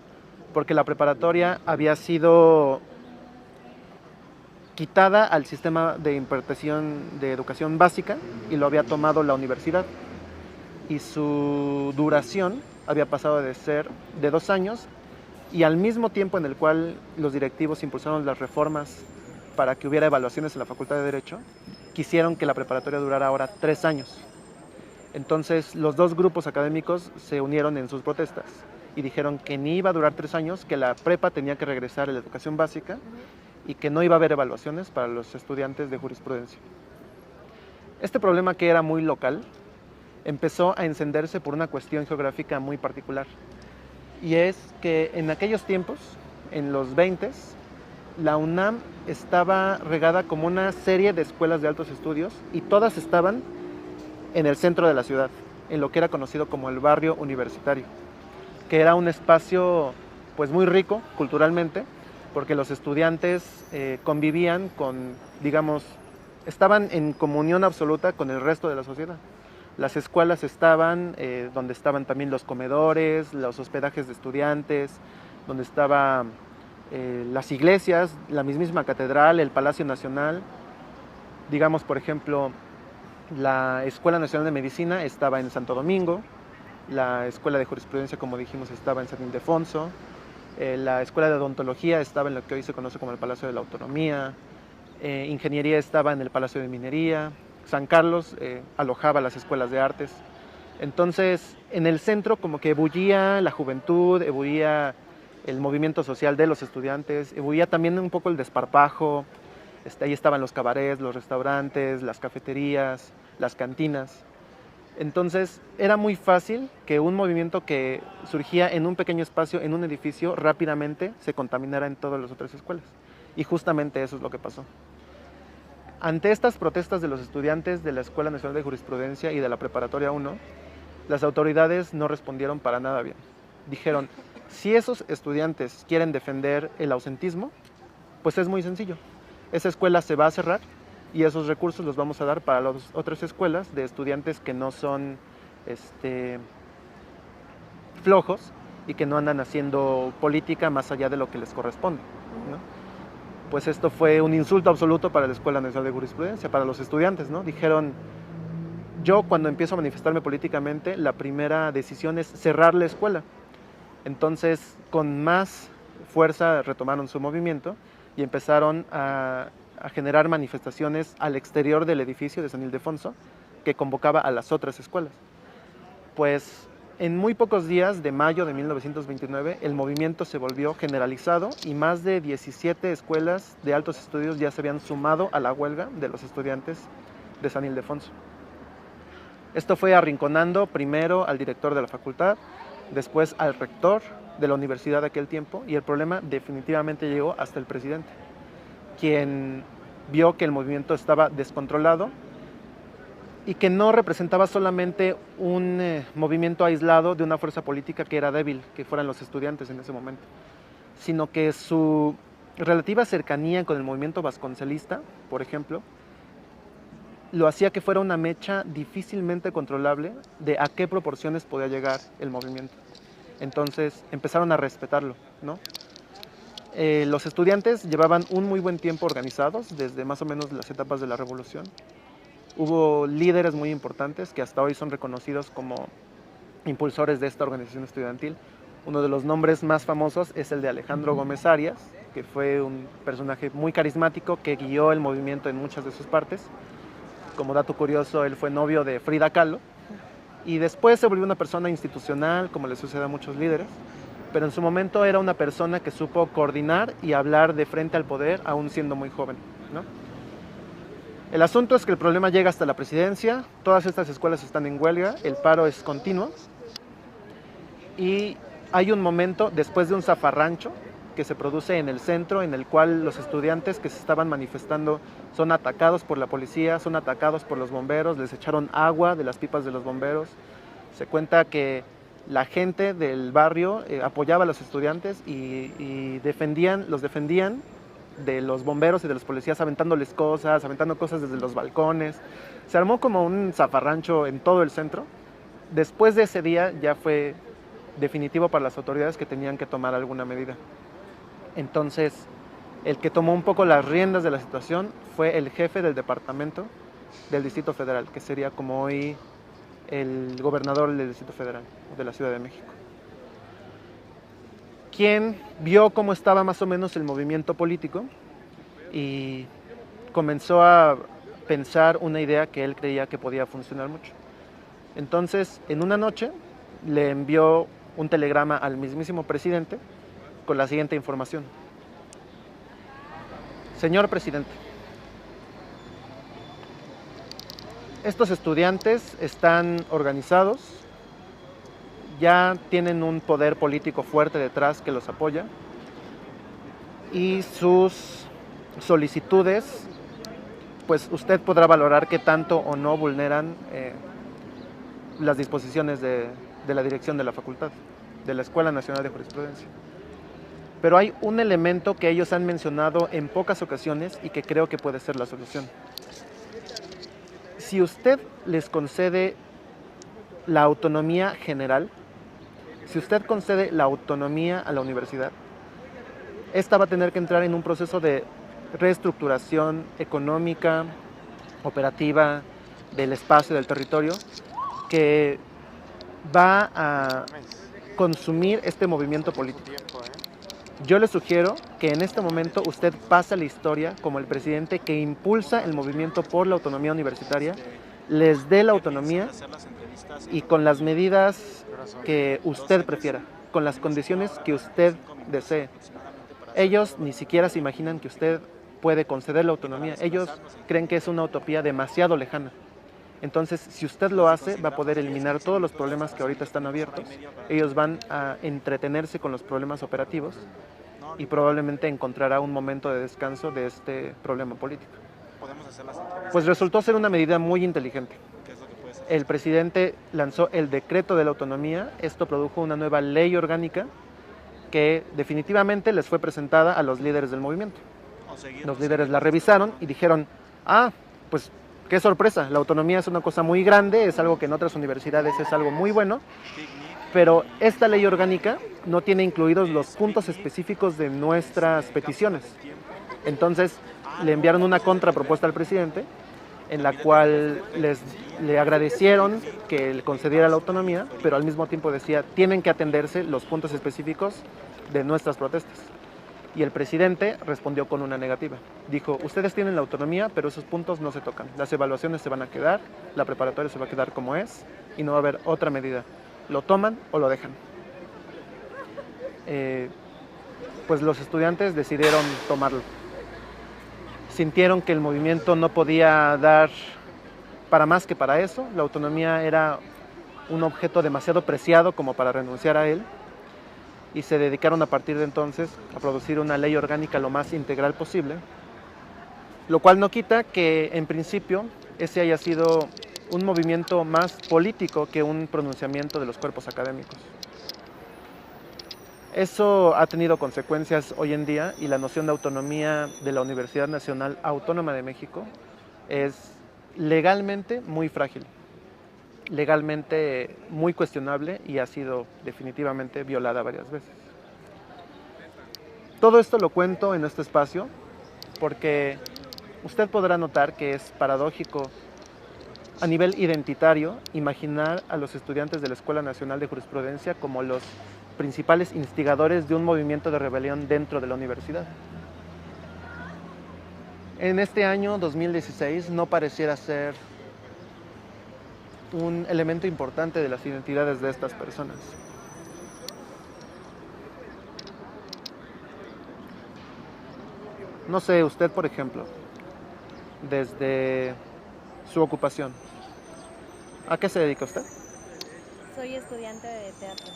porque la preparatoria había sido quitada al sistema de impartición de educación básica y lo había tomado la universidad. Y su duración había pasado de ser de 2 años, y al mismo tiempo en el cual los directivos impulsaron las reformas para que hubiera evaluaciones en la Facultad de Derecho, quisieron que la preparatoria durara ahora 3 años. Entonces los dos grupos académicos se unieron en sus protestas y dijeron que ni iba a durar 3 años, que la prepa tenía que regresar a la educación básica y que no iba a haber evaluaciones para los estudiantes de jurisprudencia. Este problema, que era muy local, empezó a encenderse por una cuestión geográfica muy particular, y es que en aquellos tiempos, en los 20s, la UNAM estaba regada como una serie de escuelas de altos estudios y todas estaban en el centro de la ciudad, en lo que era conocido como el barrio universitario, que era un espacio pues muy rico culturalmente, porque los estudiantes convivían con, digamos, estaban en comunión absoluta con el resto de la sociedad. Las escuelas estaban donde estaban también los comedores, los hospedajes de estudiantes, donde estaban las iglesias, la mismísima catedral, el Palacio Nacional. Digamos, por ejemplo, la Escuela Nacional de Medicina estaba en Santo Domingo, la Escuela de Jurisprudencia, como dijimos, estaba en San Ildefonso, la Escuela de Odontología estaba en lo que hoy se conoce como el Palacio de la Autonomía, Ingeniería estaba en el Palacio de Minería, San Carlos alojaba las escuelas de artes. Entonces, en el centro como que ebullía la juventud, ebullía el movimiento social de los estudiantes, ebullía también un poco el desparpajo. Ahí estaban los cabarets, los restaurantes, las cafeterías, las cantinas. Entonces, era muy fácil que un movimiento que surgía en un pequeño espacio, en un edificio, rápidamente se contaminara en todas las otras escuelas. Y justamente eso es lo que pasó. Ante estas protestas de los estudiantes de la Escuela Nacional de Jurisprudencia y de la Preparatoria 1, las autoridades no respondieron para nada bien. Dijeron, si esos estudiantes quieren defender el ausentismo, pues es muy sencillo. Esa escuela se va a cerrar y esos recursos los vamos a dar para las otras escuelas de estudiantes que no son flojos y que no andan haciendo política más allá de lo que les corresponde, ¿no? Pues esto fue un insulto absoluto para la Escuela Nacional de Jurisprudencia, para los estudiantes, ¿no? Dijeron, yo cuando empiezo a manifestarme políticamente, la primera decisión es cerrar la escuela. Entonces, con más fuerza retomaron su movimiento y empezaron a generar manifestaciones al exterior del edificio de San Ildefonso, que convocaba a las otras escuelas. Pues en muy pocos días de mayo de 1929 el movimiento se volvió generalizado y más de 17 escuelas de altos estudios ya se habían sumado a la huelga de los estudiantes de San Ildefonso. Esto fue arrinconando primero al director de la facultad, después al rector de la universidad de aquel tiempo, y el problema definitivamente llegó hasta el presidente, quien vio que el movimiento estaba descontrolado y que no representaba solamente un movimiento aislado de una fuerza política que era débil, que fueran los estudiantes en ese momento, sino que su relativa cercanía con el movimiento vasconcelista, por ejemplo, lo hacía que fuera una mecha difícilmente controlable de a qué proporciones podía llegar el movimiento. Entonces empezaron a respetarlo, ¿no? Los estudiantes llevaban un muy buen tiempo organizados, desde más o menos las etapas de la Revolución. Hubo líderes muy importantes que hasta hoy son reconocidos como impulsores de esta organización estudiantil. Uno de los nombres más famosos es el de Alejandro Gómez Arias, que fue un personaje muy carismático que guió el movimiento en muchas de sus partes. Como dato curioso, él fue novio de Frida Kahlo y después se volvió una persona institucional, como le sucede a muchos líderes, pero en su momento era una persona que supo coordinar y hablar de frente al poder, aún siendo muy joven, ¿no? El asunto es que el problema llega hasta la presidencia, todas estas escuelas están en huelga, el paro es continuo y hay un momento después de un zafarrancho que se produce en el centro, en el cual los estudiantes que se estaban manifestando son atacados por la policía, son atacados por los bomberos, les echaron agua de las pipas de los bomberos. Se cuenta que la gente del barrio apoyaba a los estudiantes y los defendían de los bomberos y de los policías, aventando cosas desde los balcones. Se armó como un zafarrancho en todo el centro. Después de ese día ya fue definitivo para las autoridades que tenían que tomar alguna medida. Entonces, el que tomó un poco las riendas de la situación fue el jefe del departamento del Distrito Federal, que sería como hoy el gobernador del Distrito Federal, de la Ciudad de México, quien vio cómo estaba más o menos el movimiento político y comenzó a pensar una idea que él creía que podía funcionar mucho. Entonces, en una noche, le envió un telegrama al mismísimo presidente con la siguiente información. Señor presidente, estos estudiantes están organizados, ya tienen un poder político fuerte detrás que los apoya y sus solicitudes, pues usted podrá valorar qué tanto o no vulneran las disposiciones de la dirección de la facultad, de la Escuela Nacional de Jurisprudencia. Pero hay un elemento que ellos han mencionado en pocas ocasiones y que creo que puede ser la solución. Si usted les concede la autonomía general, si usted concede la autonomía a la universidad, esta va a tener que entrar en un proceso de reestructuración económica, operativa, del espacio, del territorio, que va a consumir este movimiento político. Yo le sugiero que en este momento usted pase a la historia como el presidente que impulsa el movimiento por la autonomía universitaria, les dé la autonomía y con las medidas que usted prefiera, con las condiciones que usted desee. Ellos ni siquiera se imaginan que usted puede conceder la autonomía. Ellos creen que es una utopía demasiado lejana. Entonces, si usted lo hace, va a poder eliminar todos los problemas que ahorita están abiertos. Ellos van a entretenerse con los problemas operativos y probablemente encontrará un momento de descanso de este problema político. Pues resultó ser una medida muy inteligente. El presidente lanzó el decreto de la autonomía. Esto produjo una nueva ley orgánica que definitivamente les fue presentada a los líderes del movimiento. Los líderes la revisaron y dijeron, pues qué sorpresa, la autonomía es una cosa muy grande, es algo que en otras universidades es algo muy bueno Pero esta ley orgánica no tiene incluidos los puntos específicos de nuestras peticiones. Entonces le enviaron una contrapropuesta al presidente en la cual le agradecieron que le concediera la autonomía, pero al mismo tiempo decía, tienen que atenderse los puntos específicos de nuestras protestas. Y el presidente respondió con una negativa. Dijo, ustedes tienen la autonomía, pero esos puntos no se tocan. Las evaluaciones se van a quedar, la preparatoria se va a quedar como es y no va a haber otra medida. Lo toman o lo dejan. Pues los estudiantes decidieron tomarlo. Sintieron que el movimiento no podía dar para más que para eso. La autonomía era un objeto demasiado preciado como para renunciar a él. Y se dedicaron a partir de entonces a producir una ley orgánica lo más integral posible, lo cual no quita que en principio ese haya sido un movimiento más político que un pronunciamiento de los cuerpos académicos. Eso ha tenido consecuencias hoy en día y la noción de autonomía de la Universidad Nacional Autónoma de México es legalmente muy frágil, legalmente muy cuestionable y ha sido definitivamente violada varias veces. Todo esto lo cuento en este espacio porque usted podrá notar que es paradójico a nivel identitario imaginar a los estudiantes de la Escuela Nacional de Jurisprudencia como los principales instigadores de un movimiento de rebelión dentro de la universidad. En este año 2016 no pareciera ser un elemento importante de las identidades de estas personas. No sé, usted, por ejemplo, desde su ocupación, ¿a qué se dedica usted? Soy estudiante de teatro.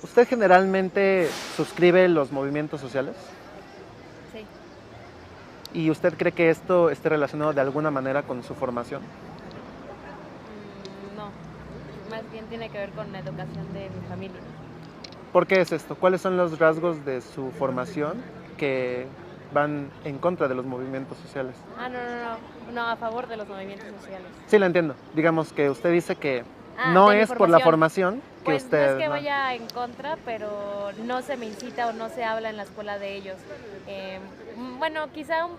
¿Usted generalmente suscribe los movimientos sociales? Sí. ¿Y usted cree que esto esté relacionado de alguna manera con su formación? No, más bien tiene que ver con la educación de mi familia. ¿Por qué es esto? ¿Cuáles son los rasgos de su formación que van en contra de los movimientos sociales? No, a favor de los movimientos sociales. Sí, lo entiendo. Digamos que usted dice que no es por la formación que pues usted... no es que vaya en contra, pero no se me incita o no se habla en la escuela de ellos. Bueno, quizá un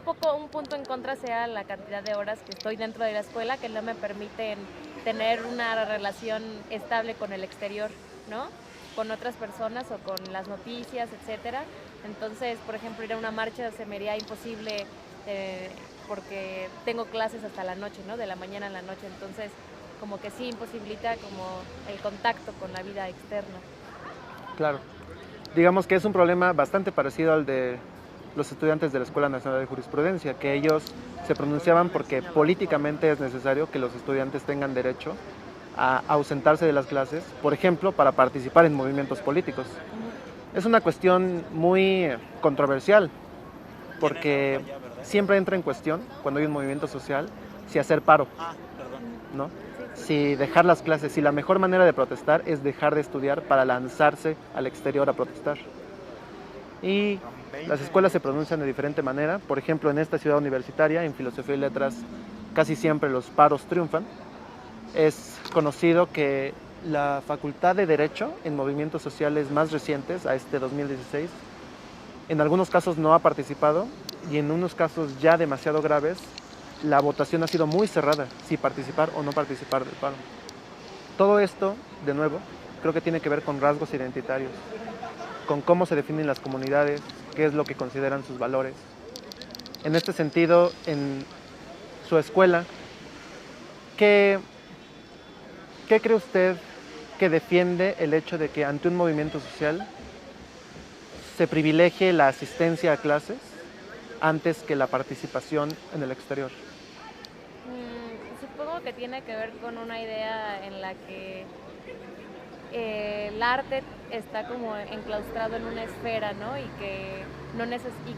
punto en contra sea la cantidad de horas que estoy dentro de la escuela que no me permiten tener una relación estable con el exterior, ¿no? Con otras personas o con las noticias, etcétera. Entonces, por ejemplo, ir a una marcha se me haría imposible porque tengo clases hasta la noche, ¿no? De la mañana a la noche. Entonces, como que sí imposibilita como el contacto con la vida externa. Claro. Digamos que es un problema bastante parecido al de los estudiantes de la Escuela Nacional de Jurisprudencia, que ellos se pronunciaban porque políticamente es necesario que los estudiantes tengan derecho a ausentarse de las clases, por ejemplo, para participar en movimientos políticos. Es una cuestión muy controversial, porque siempre entra en cuestión, cuando hay un movimiento social, si hacer paro, ¿no? Si dejar las clases, si la mejor manera de protestar es dejar de estudiar para lanzarse al exterior a protestar. Y las escuelas se pronuncian de diferente manera. Por ejemplo, en esta ciudad universitaria, en Filosofía y Letras, casi siempre los paros triunfan. Es conocido que la Facultad de Derecho, en movimientos sociales más recientes, a este 2016, en algunos casos no ha participado y en unos casos ya demasiado graves, la votación ha sido muy cerrada, si participar o no participar del paro. Todo esto, de nuevo, creo que tiene que ver con rasgos identitarios, con cómo se definen las comunidades, qué es lo que consideran sus valores. En este sentido, en su escuela, ¿qué cree usted que defiende el hecho de que ante un movimiento social se privilegie la asistencia a clases antes que la participación en el exterior? Supongo que tiene que ver con una idea en la que el arte está como enclaustrado en una esfera, ¿no? Y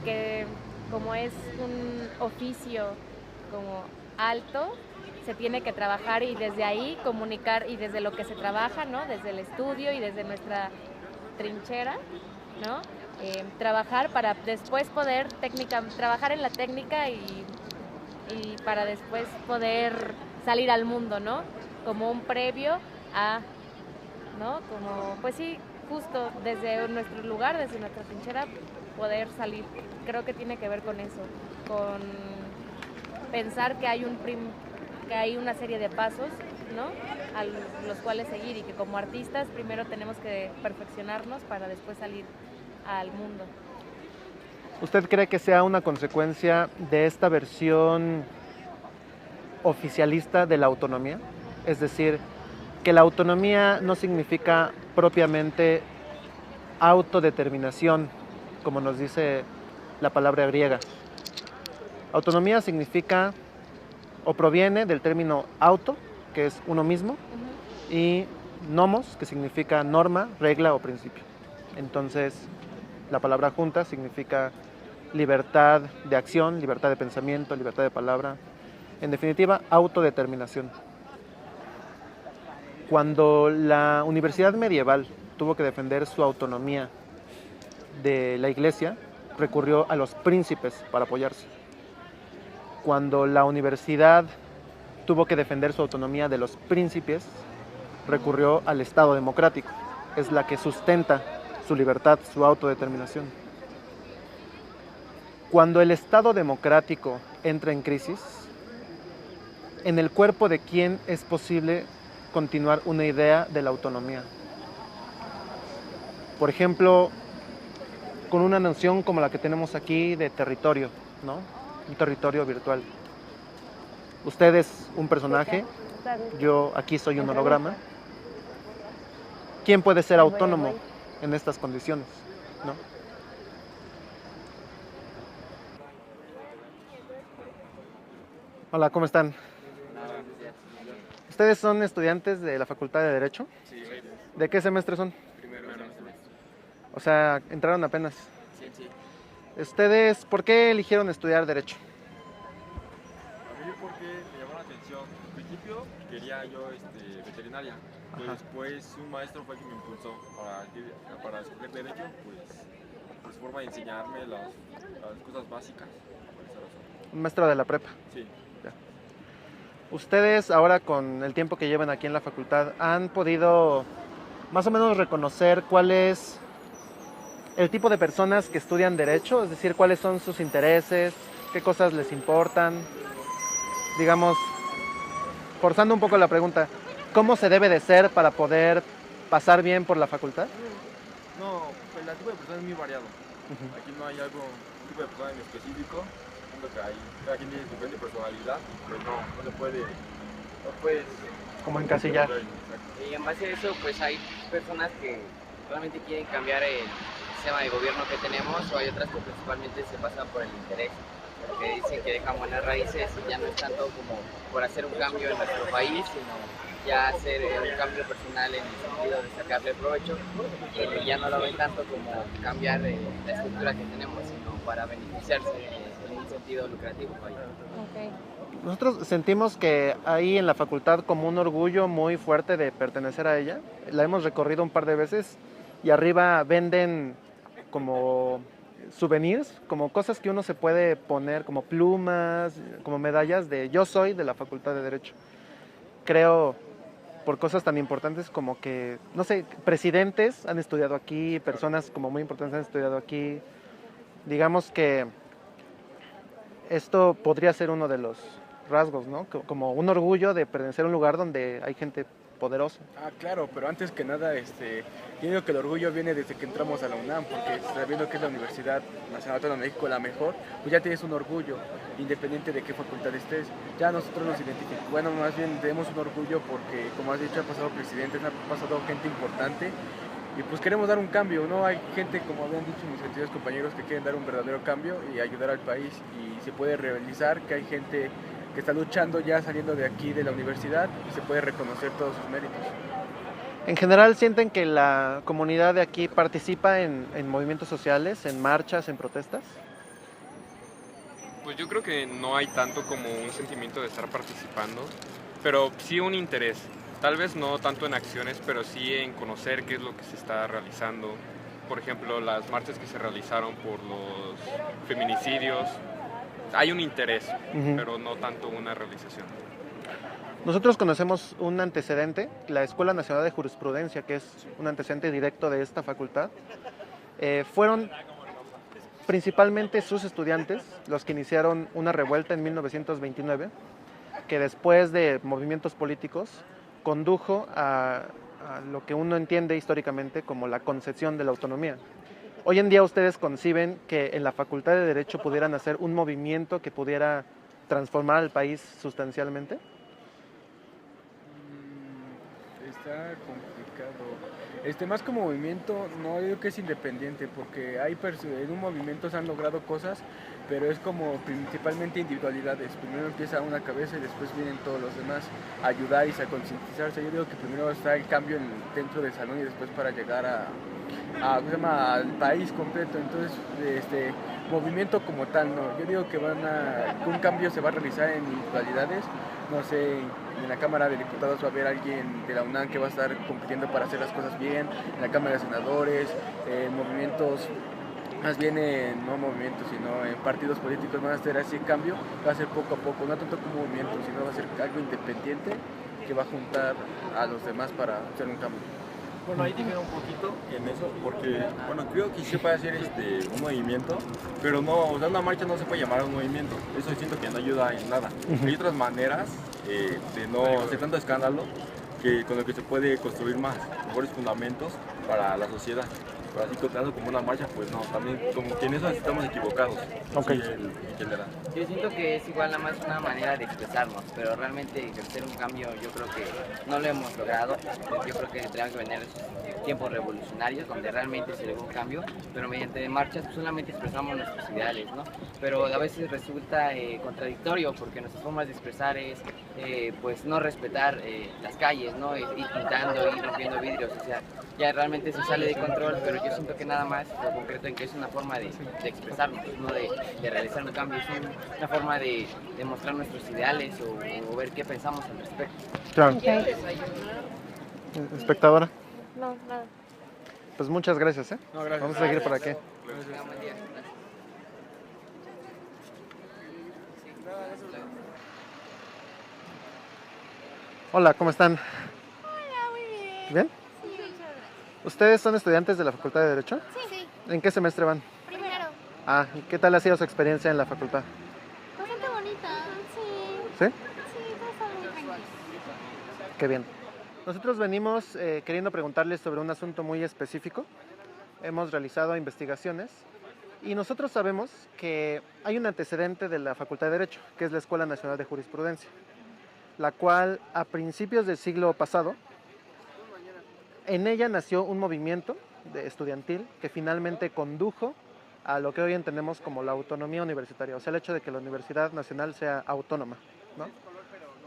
que como es un oficio como alto, se tiene que trabajar y desde ahí comunicar y desde lo que se trabaja, ¿no? Desde el estudio y desde nuestra trinchera, ¿no? Trabajar para después poder trabajar en la técnica y para después poder salir al mundo, ¿no? Como un previo a ¿no? Como, pues sí, justo desde nuestro lugar, desde nuestra trinchera, poder salir. Creo que tiene que ver con eso, con pensar que hay que hay una serie de pasos, ¿no? A los cuales seguir y que como artistas primero tenemos que perfeccionarnos para después salir al mundo. ¿Usted cree que sea una consecuencia de esta versión oficialista de la autonomía? Es decir, que la autonomía no significa propiamente autodeterminación, como nos dice la palabra griega. Autonomía significa o proviene del término auto, que es uno mismo, y nomos, que significa norma, regla o principio. Entonces, la palabra junta significa libertad de acción, libertad de pensamiento, libertad de palabra. En definitiva, autodeterminación. Cuando la universidad medieval tuvo que defender su autonomía de la iglesia, recurrió a los príncipes para apoyarse. Cuando la universidad tuvo que defender su autonomía de los príncipes, recurrió al Estado democrático. Es la que sustenta su libertad, su autodeterminación. Cuando el Estado democrático entra en crisis, ¿en el cuerpo de quién es posible continuar una idea de la autonomía? Por ejemplo, con una noción como la que tenemos aquí de territorio, ¿no? Un territorio virtual. Usted es un personaje, yo aquí soy un holograma. ¿Quién puede ser autónomo en estas condiciones, ¿no? Hola, ¿cómo están? ¿Ustedes son estudiantes de la Facultad de Derecho? Sí. ¿De qué semestre son? Primero semestre. O sea, entraron apenas. Sí. ¿Ustedes por qué eligieron estudiar Derecho? A mí porque me llamó la atención. Al principio quería yo veterinaria. Pues después un maestro fue el que me impulsó para escoger Derecho, pues por su forma de enseñarme las cosas básicas. Por esa razón. Un maestro de la prepa. Sí. Ustedes ahora con el tiempo que llevan aquí en la facultad, ¿han podido más o menos reconocer cuál es el tipo de personas que estudian Derecho? Es decir, cuáles son sus intereses, qué cosas les importan. Digamos, forzando un poco la pregunta, ¿cómo se debe de ser para poder pasar bien por la facultad? No, pues el tipo de persona es muy variado. Aquí no hay algo, un tipo de persona en específico. Que hay, cada quien tiene diferente personalidad, pues no se puede, no puedes como encasillar. Y en base a eso, pues hay personas que realmente quieren cambiar el sistema de gobierno que tenemos, o hay otras que principalmente se pasan por el interés, que dicen que dejan buenas raíces y ya no es tanto como por hacer un cambio en nuestro país, sino ya hacer un cambio personal en el sentido de sacarle provecho, y ya no lo ven tanto como cambiar la estructura que tenemos, sino para beneficiarse en un sentido lucrativo. Okay. Nosotros sentimos que hay en la facultad como un orgullo muy fuerte de pertenecer a ella. La hemos recorrido un par de veces y arriba venden como souvenirs, como cosas que uno se puede poner, como plumas, como medallas de yo soy de la Facultad de Derecho. Creo por cosas tan importantes como que, no sé, presidentes han estudiado aquí, personas como muy importantes han estudiado aquí. Digamos que esto podría ser uno de los rasgos, ¿no? Como un orgullo de pertenecer a un lugar donde hay gente poderosa. Ah, claro, pero antes que nada, yo digo que el orgullo viene desde que entramos a la UNAM, porque sabiendo que es la Universidad Nacional Autónoma de México la mejor, pues ya tienes un orgullo, independiente de qué facultad estés. Ya nosotros nos identificamos, bueno, más bien tenemos un orgullo porque, como has dicho, ha pasado presidentes, ha pasado gente importante, y pues queremos dar un cambio, ¿no? Hay gente, como habían dicho mis queridos compañeros, que quieren dar un verdadero cambio y ayudar al país, y se puede realizar que hay gente que está luchando ya saliendo de aquí de la universidad y se puede reconocer todos sus méritos. En general, ¿sienten que la comunidad de aquí participa en movimientos sociales, en marchas, en protestas? Pues yo creo que no hay tanto como un sentimiento de estar participando, pero sí un interés. Tal vez no tanto en acciones, pero sí en conocer qué es lo que se está realizando. Por ejemplo, las marchas que se realizaron por los feminicidios. Hay un interés, pero no tanto una realización. Nosotros conocemos un antecedente, la Escuela Nacional de Jurisprudencia, que es un antecedente directo de esta facultad. Fueron principalmente sus estudiantes los que iniciaron una revuelta en 1929, que después de movimientos políticos condujo a lo que uno entiende históricamente como la concepción de la autonomía. Hoy en día ustedes conciben que en la Facultad de Derecho pudieran hacer un movimiento que pudiera transformar al país sustancialmente. Está complicado. Más como movimiento, no, yo digo que es independiente, porque en un movimiento se han logrado cosas, pero es como principalmente individualidades. Primero empieza una cabeza y después vienen todos los demás a ayudar y a concientizarse. Yo digo que primero está el cambio dentro del salón y después para llegar al país completo. Entonces, movimiento como tal, no. Yo digo que un cambio se va a realizar en individualidades. No sé, en la Cámara de Diputados va a haber alguien de la UNAM que va a estar compitiendo para hacer las cosas bien, en la Cámara de Senadores, movimientos, más bien no movimientos, sino en partidos políticos van a hacer así cambio, va a ser poco a poco, no tanto como movimiento, sino va a ser algo independiente que va a juntar a los demás para hacer un cambio. Bueno, ahí difiero un poquito en eso, porque, bueno, creo que sí puede hacer un movimiento, pero no, o sea, una marcha no se puede llamar un movimiento, eso siento que no ayuda en nada. Hay otras maneras de no hacer tanto escándalo, con lo que se puede construir mejores fundamentos para la sociedad. Pero así contando como una marcha, pues no, también como que en eso estamos equivocados. Okay. Sí, en general. Yo siento que es igual nada más una manera de expresarnos, pero realmente ejercer un cambio yo creo que no lo hemos logrado. Yo creo que tendrían que venir esos tiempos revolucionarios donde realmente se logró un cambio, pero mediante marchas pues, solamente expresamos nuestros ideales, ¿no? Pero a veces resulta contradictorio porque nuestras formas de expresar es pues no respetar las calles, ¿no? Ir pintando, ir rompiendo vidrios, o sea, ya realmente se sale de control, pero yo siento que nada más lo concreto en que es una forma de expresarnos, no de realizar un cambio, es una forma de mostrar nuestros ideales o ver qué pensamos al respecto. Claro. Espectadora. No, nada. Pues muchas gracias, No, gracias. Vamos a seguir por aquí. Hola, ¿cómo están? Hola, muy bien. ¿Bien? Sí, muchas gracias. ¿Ustedes son estudiantes de la Facultad de Derecho? Sí. ¿En qué semestre van? Primero. Ah, ¿y qué tal ha sido su experiencia en la facultad? Bastante bonita, sí. ¿Sí? Sí, todo está muy tranquilo. Qué bien. Nosotros venimos queriendo preguntarles sobre un asunto muy específico. Hemos realizado investigaciones y nosotros sabemos que hay un antecedente de la Facultad de Derecho, que es la Escuela Nacional de Jurisprudencia, la cual a principios del siglo pasado, en ella nació un movimiento estudiantil que finalmente condujo a lo que hoy entendemos como la autonomía universitaria, o sea, el hecho de que la Universidad Nacional sea autónoma, ¿no?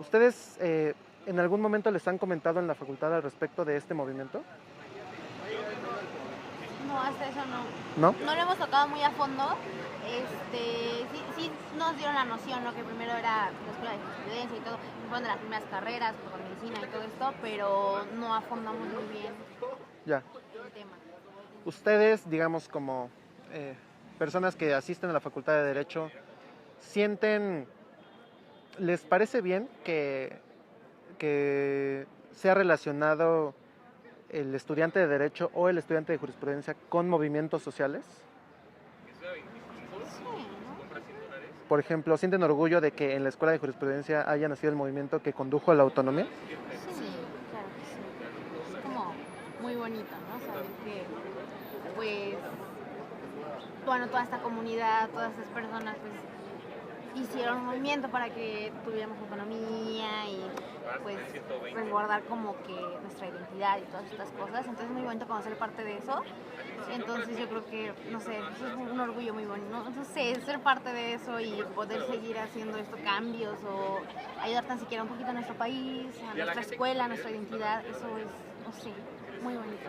¿Ustedes en algún momento les han comentado en la facultad al respecto de este movimiento? No, hasta eso no. ¿No? No lo hemos tocado muy a fondo. Sí nos dieron la noción, ¿no? Que primero era la escuela de jurisprudencia y todo, fueron de las primeras carreras, por medicina y todo esto, pero no afondamos muy bien Ya. el tema. Ustedes, digamos, como personas que asisten a la Facultad de Derecho, ¿les parece bien que sea relacionado el estudiante de Derecho o el estudiante de Jurisprudencia con movimientos sociales? Por ejemplo, ¿sienten orgullo de que en la Escuela de Jurisprudencia haya nacido el movimiento que condujo a la autonomía? Sí, claro que sí. Es como muy bonito, ¿no? Saber que, pues, bueno, toda esta comunidad, todas estas personas, pues, hicieron un movimiento para que tuviéramos autonomía y, pues, resguardar como que nuestra identidad y todas estas cosas. Entonces es muy bonito conocer parte de eso. Entonces yo creo que, no sé, eso es un orgullo muy bonito. No sé, ser parte de eso y poder seguir haciendo estos cambios o ayudar tan siquiera un poquito a nuestro país, a nuestra escuela, a nuestra identidad, eso es, no sé, muy bonito,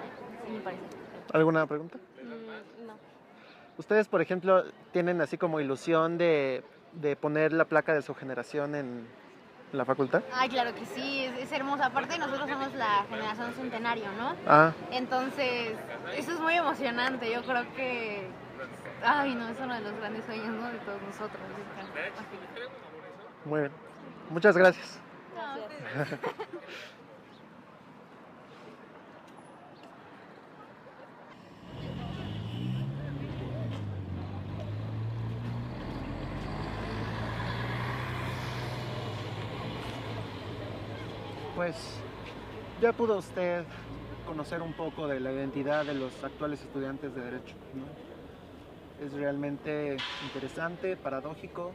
me parece. ¿Alguna pregunta? No. ¿Ustedes, por ejemplo, tienen así como ilusión de poner la placa de su generación en la facultad? Ay, claro que sí, es hermoso. Aparte nosotros somos la generación centenario, ¿no? Ah. Entonces, eso es muy emocionante. Yo creo que, ay, no, es uno de los grandes sueños, ¿no? De todos nosotros. Muy bien. Muchas gracias. No, ustedes. Pues ya pudo usted conocer un poco de la identidad de los actuales estudiantes de Derecho, ¿no? Es realmente interesante, paradójico,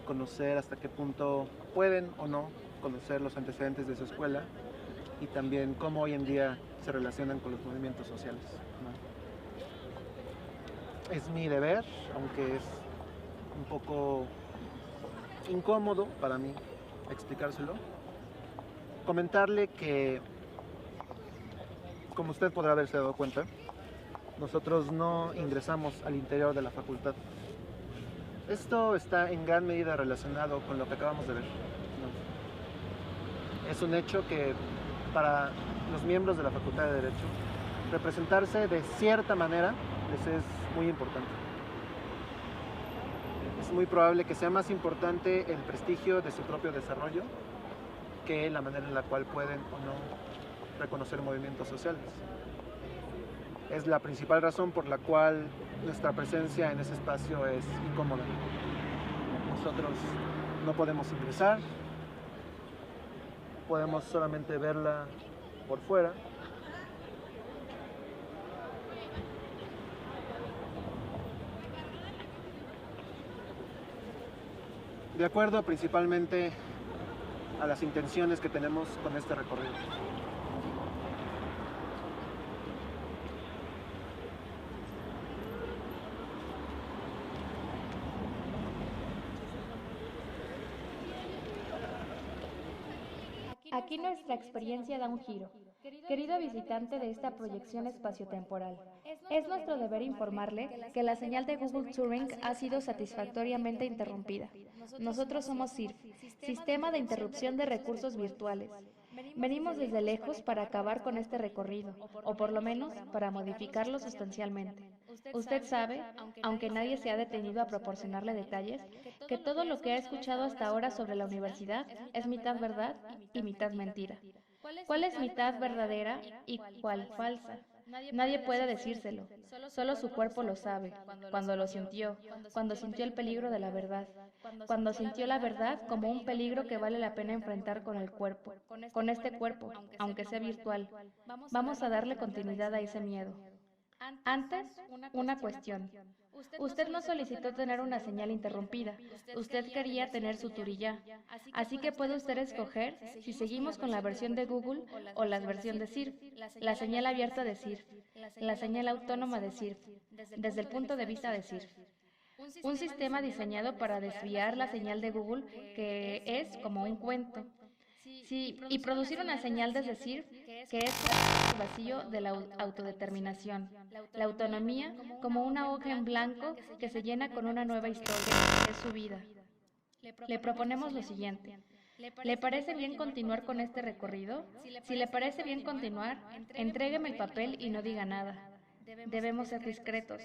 conocer hasta qué punto pueden o no conocer los antecedentes de su escuela y también cómo hoy en día se relacionan con los movimientos sociales, ¿no? Es mi deber, aunque es un poco incómodo para mí explicárselo, comentarle que, como usted podrá haberse dado cuenta, nosotros no ingresamos al interior de la facultad. Esto está en gran medida relacionado con lo que acabamos de ver, ¿no? Es un hecho que para los miembros de la Facultad de Derecho, representarse de cierta manera les es muy importante. Es muy probable que sea más importante el prestigio de su propio desarrollo que la manera en la cual pueden o no reconocer movimientos sociales. Es la principal razón por la cual nuestra presencia en ese espacio es incómoda. Nosotros no podemos ingresar, podemos solamente verla por fuera. De acuerdo principalmente a las intenciones que tenemos con este recorrido. Aquí nuestra experiencia da un giro. Querido visitante de esta proyección espaciotemporal, es nuestro deber informarle que la señal de Google Turing ha sido satisfactoriamente interrumpida. Nosotros somos SIRF, Sistema de Interrupción de Recursos Virtuales. Venimos desde lejos para acabar con este recorrido, o por lo menos para modificarlo sustancialmente. Usted sabe, aunque nadie se ha detenido a proporcionarle detalles, que todo lo que ha escuchado hasta ahora sobre la universidad es mitad verdad y mitad mentira. ¿Cuál es mitad verdadera y cuál falsa? Nadie puede decírselo, solo su cuerpo lo sabe, cuando lo sintió, cuando sintió el peligro de la verdad, cuando sintió la verdad como un peligro que vale la pena enfrentar con el cuerpo, con este cuerpo, aunque sea virtual. Vamos a darle continuidad a ese miedo. Antes, una cuestión. Usted no solicitó tener una señal interrumpida, usted quería tener su turilla. Así que puede usted escoger si seguimos con la versión de Google o la versión de SIRF, la señal abierta de SIRF, la señal autónoma de SIRF, desde el punto de vista de SIRF. Un sistema diseñado para desviar la señal de Google, que es como un cuento. Sí, y producir una señal desde SIRF, que es el vacío de la autodeterminación, la autonomía como una hoja en blanco que se llena con una nueva historia, que es su vida. Le proponemos lo siguiente. ¿Le parece bien continuar con este recorrido? Si le parece bien continuar, entrégueme el papel y no diga nada. Debemos ser discretos.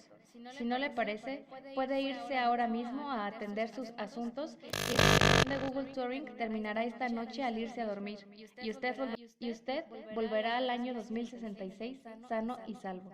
Si no le parece, puede irse ahora mismo a atender sus asuntos y la sesión de Google Turing terminará esta noche al irse a dormir. Y usted volverá al año 2066 sano y salvo.